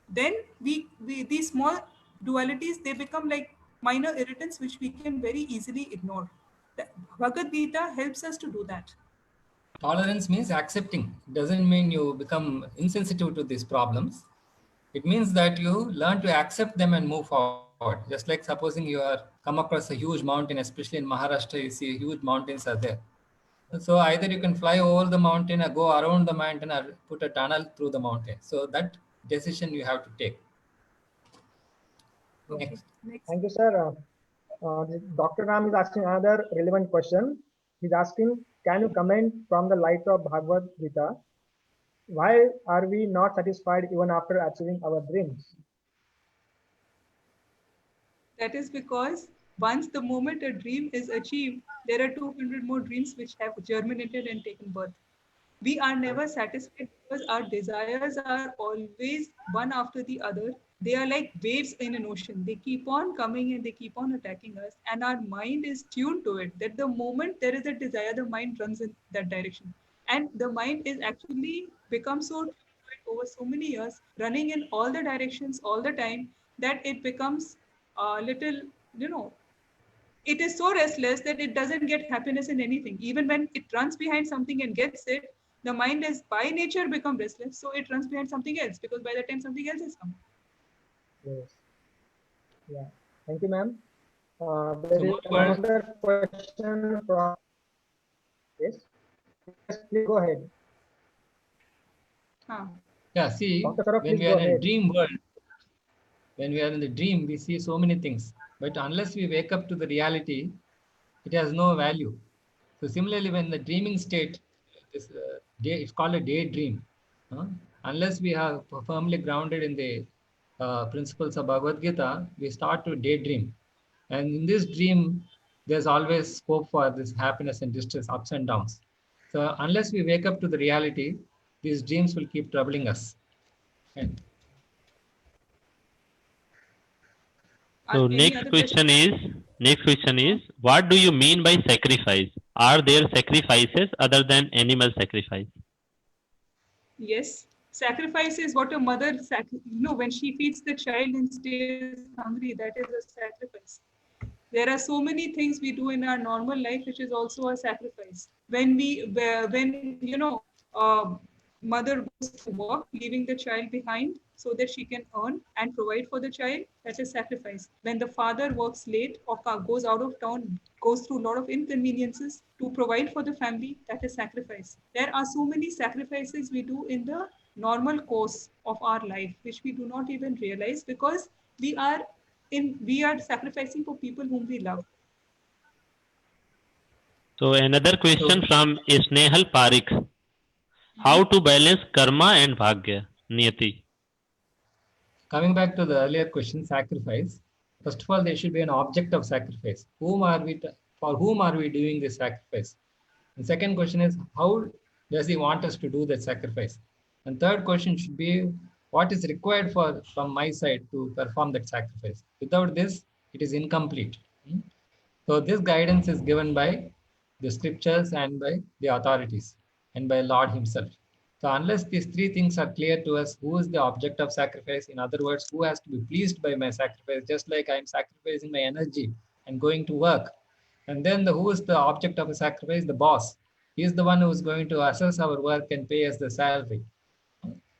then we these small dualities, they become like minor irritants which we can very easily ignore. The Bhagavad Gita helps us to do that. Tolerance means accepting. It doesn't mean you become insensitive to these problems. It means that you learn to accept them and move forward. Just like supposing you are come across a huge mountain, especially in Maharashtra, you see huge mountains are there. So either you can fly over the mountain or go around the mountain or put a tunnel through the mountain. So that decision you have to take. Okay. Next. Next. Thank you, sir. Dr. Ram is asking another relevant question. He's asking, can you comment from the light of Bhagavad Gita? Why are we not satisfied even after achieving our dreams? That is because once the moment a dream is achieved, there are 200 more dreams which have germinated and taken birth. We are never satisfied because our desires are always one after the other. They are like waves in an ocean. They keep on coming and they keep on attacking us. And our mind is tuned to it that the moment there is a desire, the mind runs in that direction. And the mind is actually become so tuned to it over so many years, running in all the directions all the time, that it becomes a little, it is so restless that it doesn't get happiness in anything. Even when it runs behind something and gets it, the mind is by nature become restless. So it runs behind something else because by the time something else has come. Yes. Yeah. Thank you, ma'am. There So is moreover, another question from. Yes. Yes, please go ahead. Huh. yeah, see, Dr. Saraf, when please we go are in a ahead. dream world, when we are in the dream, we see so many things. But unless we wake up to the reality, it has no value. So similarly, when the dreaming state, it's called a daydream. Unless we are firmly grounded in the principles of Bhagavad Gita, we start to daydream. And in this dream, there's always scope for this happiness and distress, ups and downs. So unless we wake up to the reality, these dreams will keep troubling us. And So Any other question? next question is, what do you mean by sacrifice? Are there sacrifices other than animal sacrifice? Yes. Sacrifice is what a mother, when she feeds the child and stays hungry, that is a sacrifice. There are so many things we do in our normal life which is also a sacrifice. When mother goes to work, leaving the child behind so that she can earn and provide for the child, that is sacrifice. When the father works late or goes out of town, goes through a lot of inconveniences to provide for the family, that is sacrifice. There are so many sacrifices we do in the normal course of our life which we do not even realize because we are sacrificing for people whom we love. So another question so from Snehal Parik. How to balance karma and bhagya? Niyati. coming back to the earlier question, sacrifice. First of all, there should be an object of sacrifice. For whom are we doing this sacrifice? And second question is, how does he want us to do that sacrifice? And third question should be, what is required from my side to perform that sacrifice? Without this, it is incomplete. So this guidance is given by the scriptures and by the authorities and by Lord himself. So unless these three things are clear to us, who is the object of sacrifice? In other words, who has to be pleased by my sacrifice? Just like I'm sacrificing my energy and going to work. And then who is the object of a sacrifice? The boss. He is the one who is going to assess our work and pay us the salary.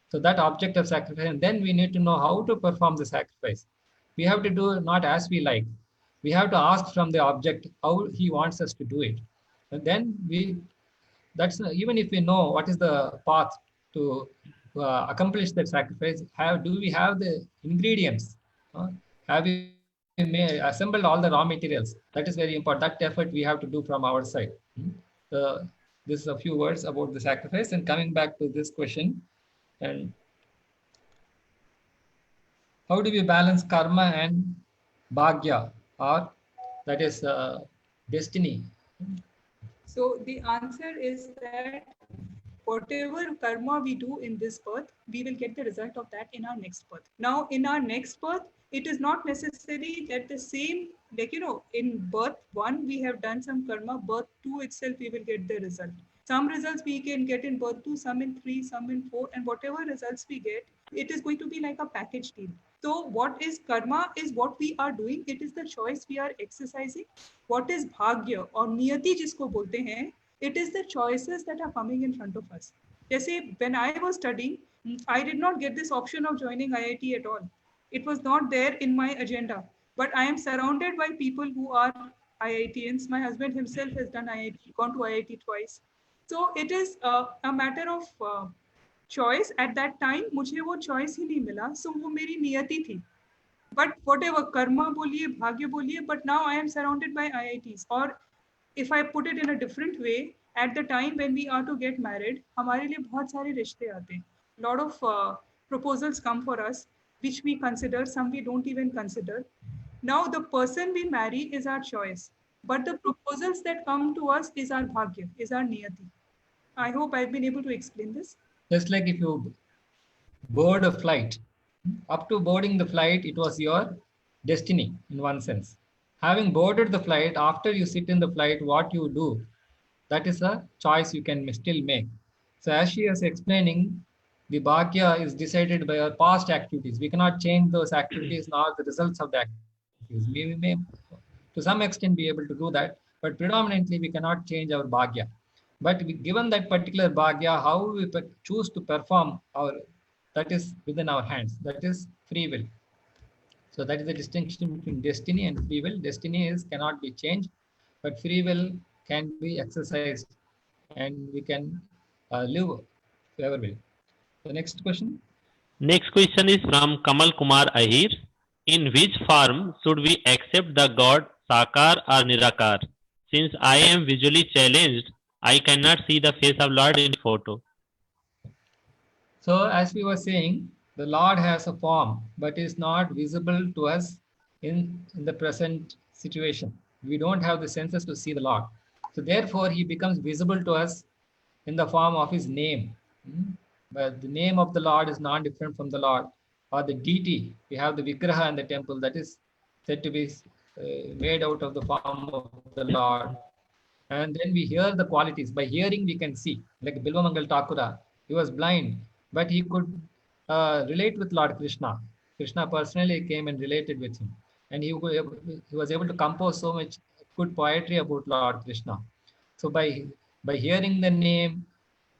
So that object of sacrifice, and then we need to know how to perform the sacrifice. We have to do it not as we like. We have to ask from the object how he wants us to do it. And then that's even if we know what is the path to accomplish that sacrifice, do we have the ingredients? Have we assembled all the raw materials? That is very important. That effort we have to do from our side. So this is a few words about the sacrifice. And coming back to this question, and how do we balance karma and bhagya, or that is destiny? So the answer is that whatever karma we do in this birth, we will get the result of that in our next birth. Now, in our next birth, it is not necessary that the same, in birth one, we have done some karma, birth two itself, we will get the result. Some results we can get in birth two, some in three, some in four, and whatever results we get, it is going to be like a package deal. So what is karma is what we are doing. It is the choice we are exercising. What is bhagya or niyati जिसको बोलते हैं, It is the choices that are coming in front of us. Jaise, when I was studying, I did not get this option of joining IIT at all. It was not there in my agenda. But I am surrounded by people who are IITians. My husband himself has done IIT, gone to IIT twice. So it is a matter of choice. At that time, मुझे वो choice ही नहीं मिला. So वो मेरी नियति थी. But whatever karma बोलिए, भाग्य बोलिए, but now I am surrounded by IITs. Or if I put it in a different way, at the time when we are to get married, हमारे लिए बहुत सारे रिश्ते आते हैं. Lot of proposals come for us, which we consider, some we don't even consider. Now the person we marry is our choice, but the proposals that come to us is our bhagya, is our niyati. I hope I've been able to explain this. Just like if you board a flight, up to boarding the flight, it was your destiny in one sense. Having boarded the flight, after you sit in the flight, what you do, that is a choice you can still make. So as she is explaining, the bhagya is decided by our past activities. We cannot change those activities nor the results of the activities. We may, to some extent, be able to do that, but predominantly we cannot change our bhagya. But given that particular bhagya, how we choose to perform that is within our hands. That is free will. So that is the distinction between destiny and free will. Destiny cannot be changed, but free will can be exercised, and we can live whoever will. The next question. Next question is from Kamal Kumar Ahir. In which form should we accept the God Sakar or Nirakar? Since I am visually challenged, I cannot see the face of Lord in photo. So as we were saying, the Lord has a form, but is not visible to us in the present situation. We don't have the senses to see the Lord. So therefore, he becomes visible to us in the form of his name. But the name of the Lord is not different from the Lord. Or the deity, we have the Vigraha in the temple that is said to be made out of the form of the Lord. And then we hear the qualities. By hearing, we can see. Like Bilvamangal Thakura, he was blind, but he could relate with Lord Krishna. Krishna personally came and related with him. And he was able to compose so much good poetry about Lord Krishna. So by hearing the name,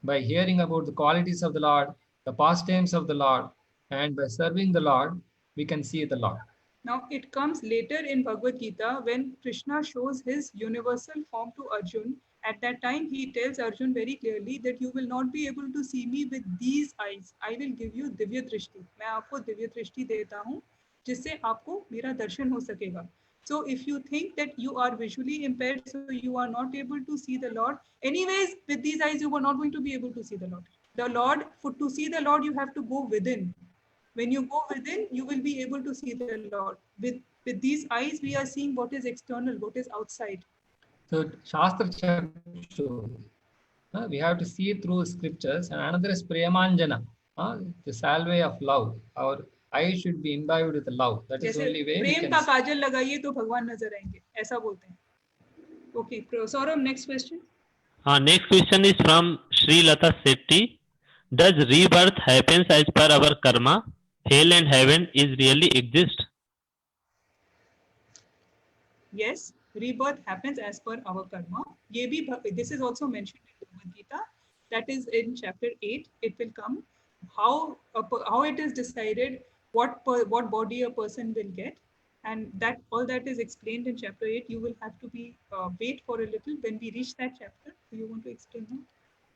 by hearing about the qualities of the Lord, the pastimes of the Lord, and by serving the Lord, we can see the Lord. Now it comes later in Bhagavad Gita when Krishna shows his universal form to Arjun. At that time, he tells Arjun very clearly that you will not be able to see me with these eyes. I will give you Divya Drishti. मैं आपको दिव्य दृष्टि देता हूँ जिससे आपको मेरा दर्शन हो सकेगा. So if you think that you are visually impaired, so you are not able to see the Lord, anyways, with these eyes, you were not going to be able to see the Lord. The Lord, to see the Lord, you have to go within. When you go within, you will be able to see the Lord. With these eyes, we are seeing what is external, what is outside. So Shastra Chakshu, we have to see through scriptures, and another is Premanjana, the salve of love. Our eyes should be imbibed with love. That is the only way. प्रेम का काजल लगाइए तो भगवान नजर आएंगे, ऐसा बोलते हैं. Okay, Saurabh, next question. Next question is from Sri Lata Sethi. Does rebirth happens as per our karma? Hell and heaven is really exist? Yes, rebirth happens as per our karma. This is also mentioned in Bhagavad Gita. That is in chapter 8. It will come how it is decided what body a person will get, and that all that is explained in chapter 8. You will have to be wait for a little when we reach that chapter. Do you want to explain that?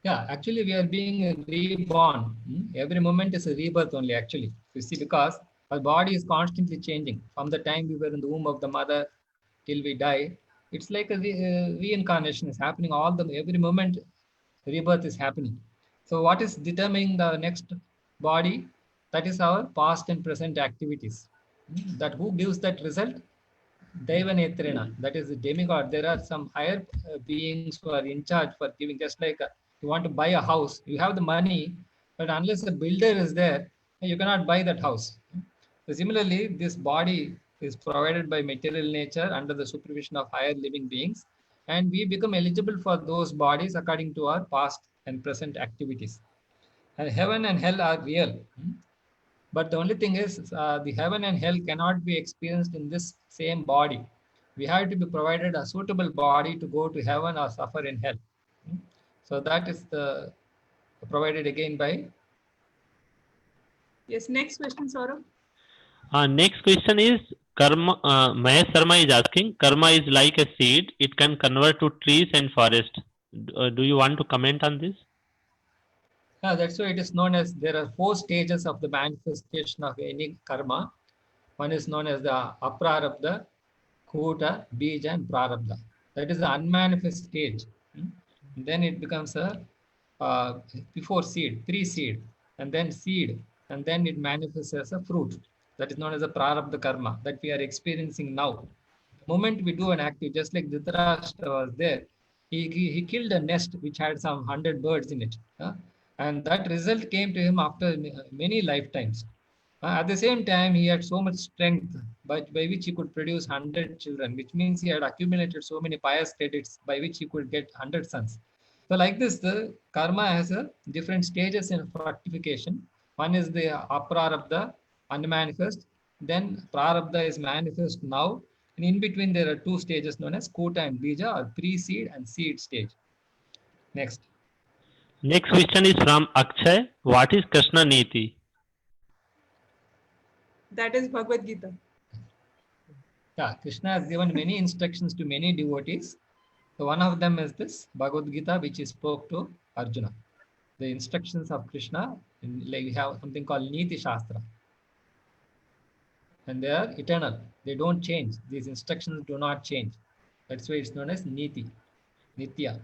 Yeah, actually we are being reborn. Every moment is a rebirth only actually. You see, because our body is constantly changing. From the time we were in the womb of the mother till we die, it's like a reincarnation is happening every moment. Rebirth is happening. So what is determining the next body? That is our past and present activities. That who gives that result? Deva Netrena, that is the demigod. There are some higher beings who are in charge for giving. Just like you want to buy a house, you have the money, but unless the builder is there, you cannot buy that house. So similarly, this body is provided by material nature under the supervision of higher living beings, and we become eligible for those bodies according to our past and present activities. And heaven and hell are real. But the only thing is, the heaven and hell cannot be experienced in this same body. We have to be provided a suitable body to go to heaven or suffer in hell. So that is the provided again by. Yes, next question, Saurabh. Next question is karma. Mahesh Sharma is asking, karma is like a seed; it can convert to trees and forest. Do you want to comment on this? Yeah, that's why it is known as there are 4 stages of the manifestation of any karma. One is known as the aprarabdha, kuta, bija, and prarabdha. That is the unmanifest stage. Then it becomes a before seed, pre-seed, and then seed, and then it manifests as a fruit. That is known as a prarabdha karma that we are experiencing now. The moment we do an act, just like Dhritarashtra was there, he killed a nest which had some 100 birds in it. And that result came to him after many lifetimes. At the same time, he had so much strength by which he could produce 100 children, which means he had accumulated so many pious credits by which he could get 100 sons. So like this, the karma has a different stages in fructification. One is the aprarabdha, unmanifest. Then prarabdha is manifest now. And in between, there are 2 stages known as kuta and bija, or pre-seed and seed stage. Next. Next question is from Akshay. What is Krishna Niti? That is Bhagavad Gita. Yeah, Krishna has given many instructions to many devotees. So one of them is this Bhagavad Gita, which he spoke to Arjuna. The instructions of Krishna, like we have something called Niti Shastra. And they are eternal. They don't change. These instructions do not change. That's why it's known as Niti, Nitya.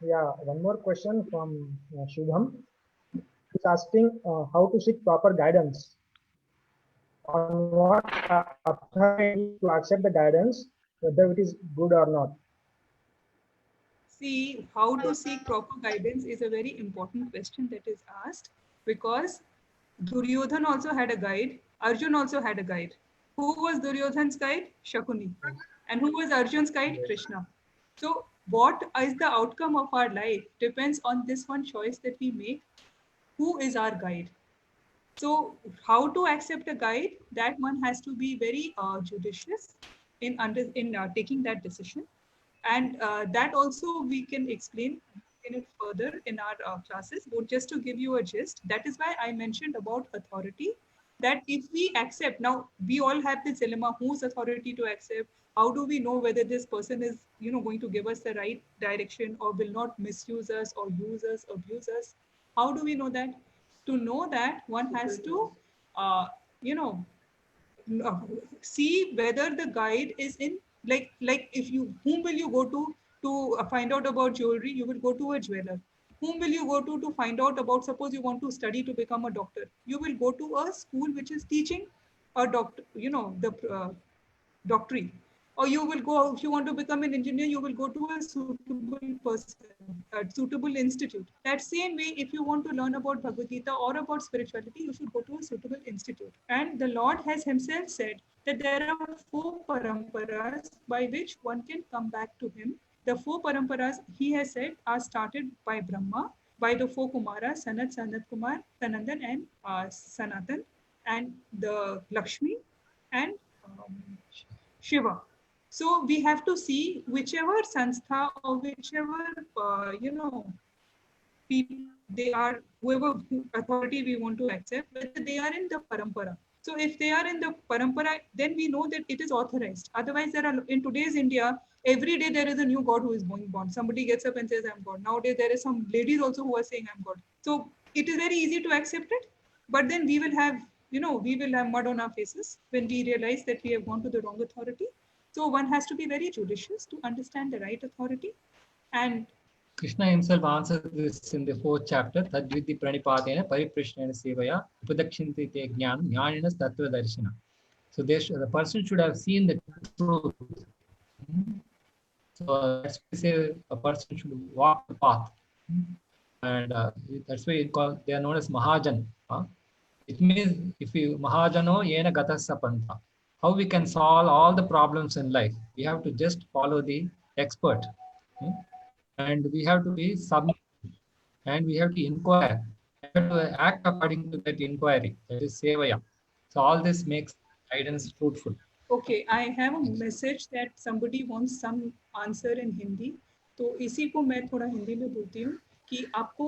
Yeah, one more question from Shubham. He's asking how to seek proper guidance. On what authority to accept the guidance, whether it is good or not. See, how to seek proper guidance is a very important question that is asked, because Duryodhan also had a guide, Arjun also had a guide. Who was Duryodhan's guide? Shakuni. And who was Arjun's guide? Krishna. So what is the outcome of our life depends on this one choice that we make. Who is our guide? So how to accept a guide? That one has to be very judicious in taking that decision. And that also we can explain in it further in our classes. But just to give you a gist, that is why I mentioned about authority, that if we accept, now we all have this dilemma, whose authority to accept? How do we know whether this person is going to give us the right direction or will not misuse us or use us, abuse us? How do we know that? To know that, one has to see whether the guide is in, like if you, whom will you go to find out about jewelry? You will go to a jeweler. Whom will you go to find out about, suppose you want to study to become a doctor? You will go to a school which is teaching a doctor, the doctorate. Or you will go, if you want to become an engineer, you will go to a suitable person, a suitable institute. That same way, if you want to learn about Bhagavad Gita or about spirituality, you should go to a suitable institute. And the Lord has himself said that there are 4 paramparas by which one can come back to him. The 4 paramparas, he has said, are started by Brahma, by the 4 Kumaras, Sanat, Sanat Kumar, Sanandan, and Sanatan, and the Lakshmi, and Shiva. So we have to see whichever sanstha or whichever, people they are, whoever authority we want to accept, whether they are in the parampara. So if they are in the parampara, then we know that it is authorized. Otherwise, there are, in today's India, every day there is a new God who is being born. Somebody gets up and says, I'm God. Nowadays, there is some ladies also who are saying, I'm God. So it is very easy to accept it. But then we will have, we will have mud on our faces when we realize that we have gone to the wrong authority. So one has to be very judicious to understand the right authority. And Krishna himself answers this in the 4th chapter. Tadvidhi pranipadena pariprashnena sevaya upadakshinte te jnanam jnaninas tattva darshana. So the person should have seen the truth. So that's why we say a person should walk the path. And that's why they are known as Mahajan. It means if you Mahajano yena gatassa pantha. How we can solve all the problems in life. We have to just follow the expert. And we have to be submissive. And we have to inquire. We have to act according to that inquiry. That is sevaya. So all this makes guidance fruitful. Okay, I have a message that somebody wants some answer in Hindi. तो इसी को मैं थोड़ा हिंदी में बोलती हूँ कि आपको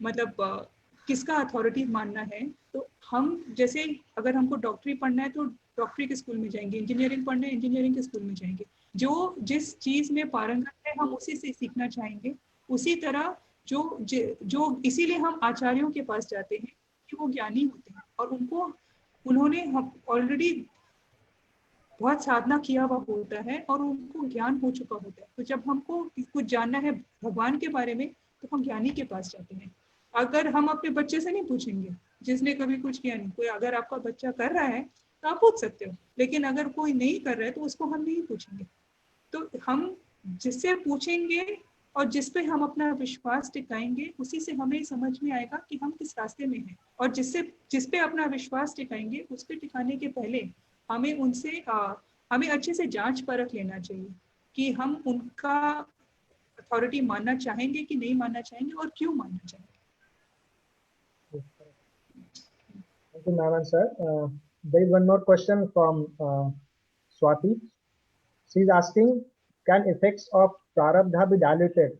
मतलब किसका अथॉरिटी मानना है। तो हम जैसे अगर हमको डॉक्टरी पढ़ना है तो डॉक्टरी के स्कूल में जाएंगे, इंजीनियरिंग पढ़ना है इंजीनियरिंग के स्कूल में जाएंगे। जो जिस चीज में पारंगत है हम उसी से सीखना चाहेंगे। उसी तरह जो इसीलिए हम आचार्यों के पास जाते हैं कि वो ज्ञानी होते हैं और उन्होंने हम ऑलरेडी बहुत साधना किया हुआ होता है और उनको ज्ञान हो चुका होता है। तो जब हमको कुछ जानना है भगवान के बारे में तो हम ज्ञानी के पास जाते हैं। अगर हम अपने बच्चे से नहीं पूछेंगे जिसने कभी कुछ किया नहीं, कोई अगर आपका बच्चा कर रहा है तो आप पूछ सकते हो, लेकिन अगर कोई नहीं कर रहा है तो उसको हम नहीं पूछेंगे। तो हम जिससे पूछेंगे और जिस पे हम अपना विश्वास टिकाएंगे उसी से हमें समझ में आएगा कि हम किस रास्ते में हैं। और जिस पे अपना विश्वास टिकाएंगे उस पे टिकाने के पहले हमें उनसे हमें अच्छे से जांच परख लेना चाहिए कि हम उनका अथॉरिटी मानना चाहेंगे कि नहीं मानना चाहेंगे और क्यों मानना चाहेंगे। Thank you, ma'am and sir. There is one more question from Swati. She is asking, can effects of prarabdha be diluted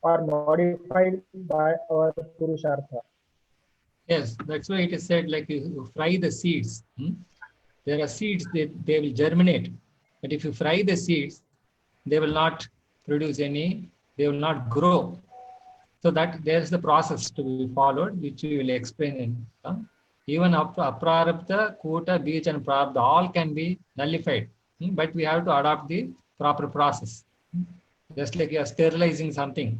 or modified by our purushartha? Yes, that's why it is said like you fry the seeds. There are seeds that they will germinate, but if you fry the seeds, they will not produce any, they will not grow. So that there's the process to be followed, which we will explain in even aprarabdha, kota, beach and prarabdha, all can be nullified, but we have to adopt the proper process. Just like you are sterilizing something,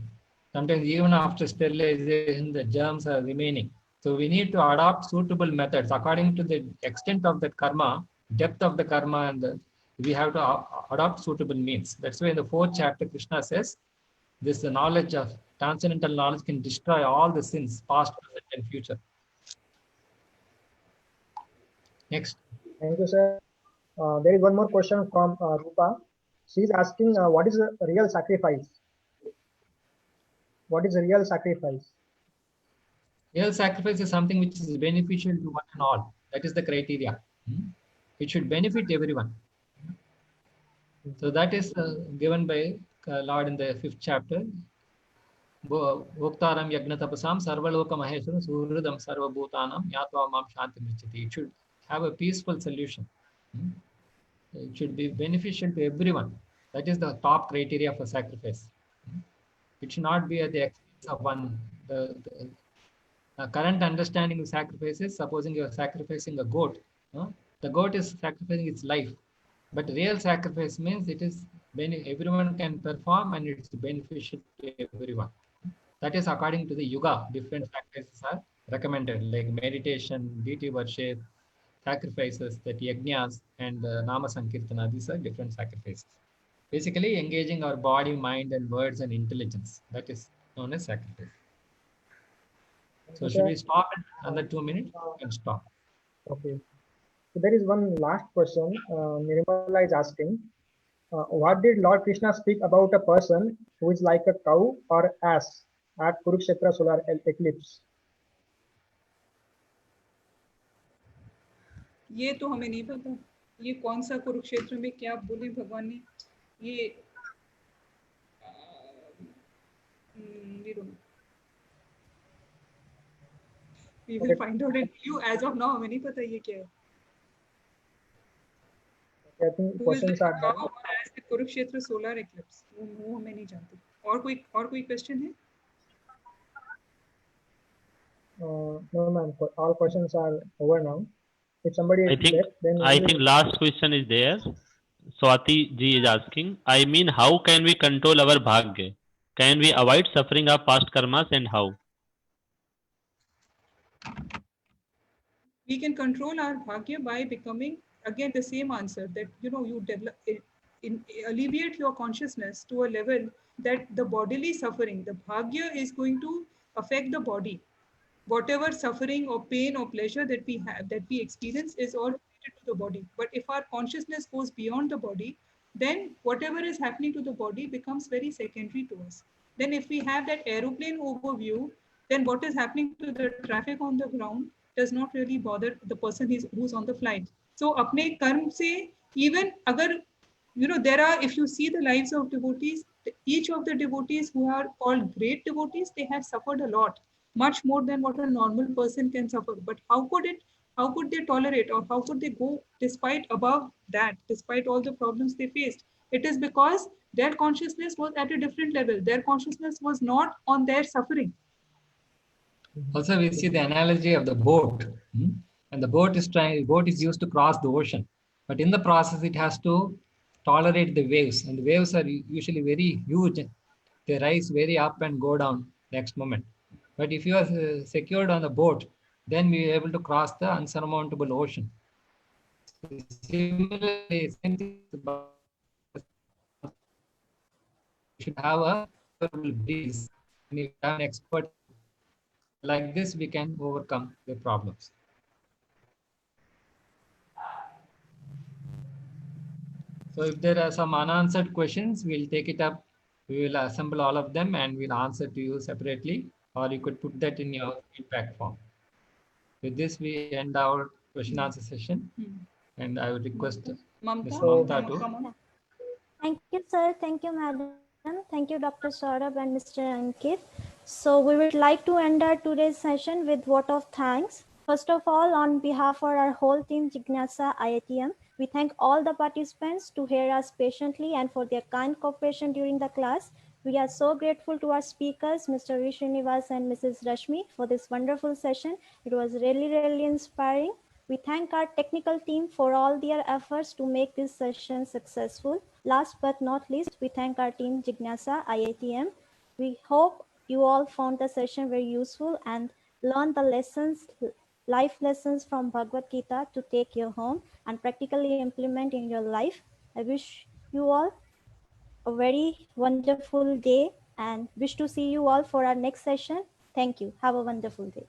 sometimes even after sterilization, the germs are remaining. So we need to adopt suitable methods according to the extent of the karma, depth of the karma, and we have to adopt suitable means. That's why in the 4th chapter, Krishna says, this knowledge of transcendental knowledge can destroy all the sins, past, present, and future. Next. Thank you, sir. There is one more question from Rupa. She is asking, what is a real sacrifice? What is a real sacrifice? Real sacrifice is something which is beneficial to one and all. That is the criteria. It should benefit everyone. So that is given by Lord in the 5th chapter. Bhoktaram yagna tapasam sarvaloka maheshwaram suhridam sarva bhutanam yatva mam shanti mrichati. It should have a peaceful solution. It should be beneficial to everyone. That is the top criteria for sacrifice. It should not be at the expense of one. The current understanding of sacrifices, supposing you are sacrificing a goat, the goat is sacrificing its life. But real sacrifice means it is everyone can perform and it's beneficial to everyone. That is according to the yuga. Different sacrifices are recommended, like meditation, deity worship, sacrifices, that yajnas and nama sankirtana. These are different sacrifices. Basically engaging our body, mind and words and intelligence. That is known as sacrifice. So should we stop at another 2 minutes and stop? Okay. So there is one last question. Nirmala is asking, what did Lord Krishna speak about a person who is like a cow or ass at Kurukshetra solar eclipse? ये तो हमें नहीं पता, ये कौन सा कुरुक्षेत्र में क्या बोले भगवान ने, ये we will find out it. You as of now हमें नहीं पता ये क्या है. I think questions are done. Kurukshetra solar eclipse वो हमें नहीं जानते. और कोई क्वेश्चन है? No, ma'am. All questions are over now. If somebody is left, then I think last question is there. Swati ji is asking, I mean, how can we control our bhagya? Can we avoid suffering of past karmas, and how? We can control our bhagya by becoming, again, the same answer, that you develop alleviate your consciousness to a level that the bodily suffering, the bhagya is going to affect the body. Whatever suffering or pain or pleasure that we have, that we experience, is all related to the body. But if our consciousness goes beyond the body, then whatever is happening to the body becomes very secondary to us. Then if we have that aeroplane overview, then what is happening to the traffic on the ground does not really bother the person who's on the flight. So अपने कर्म से Even agar, there are, if you see the lives of devotees, each of the devotees who are called great devotees, they have suffered a lot, much more than what a normal person can suffer. But how could they tolerate, or how could they go despite above that, despite all the problems they faced? It is because their consciousness was at a different level. Their consciousness was not on their suffering. Also, we see the analogy of the boat, and the boat is used to cross the ocean, but in the process, it has to tolerate the waves, and the waves are usually very huge. They rise very up and go down next moment. But if you are secured on the boat, then we are able to cross the unsurmountable ocean. Similarly, same thing about you should have a breeze, and if you have an expert like this, we can overcome the problems. So if there are some unanswered questions, we'll take it up. We will assemble all of them and we'll answer to you separately, or you could put that in your feedback form. With this, we end our question answer session. And I would request Ms. Mamta to. Come on. Thank you, sir. Thank you, madam. Thank you, Dr. Saurabh and Mr. Ankit. So we would like to end our today's session with vote of thanks. First of all, on behalf of our whole team, Jignasa IITM, we thank all the participants to hear us patiently and for their kind cooperation during the class. We are so grateful to our speakers, Mr. V. Srinivas and Mrs. Rashmi, for this wonderful session. It was really, really inspiring. We thank our technical team for all their efforts to make this session successful. Last but not least, we thank our team Jignasa IITM. We hope you all found the session very useful and learned the lessons, life lessons from Bhagavad Gita to take you home and practically implement in your life. I wish you all a very wonderful day and wish to see you all for our next session. Thank you. Have a wonderful day.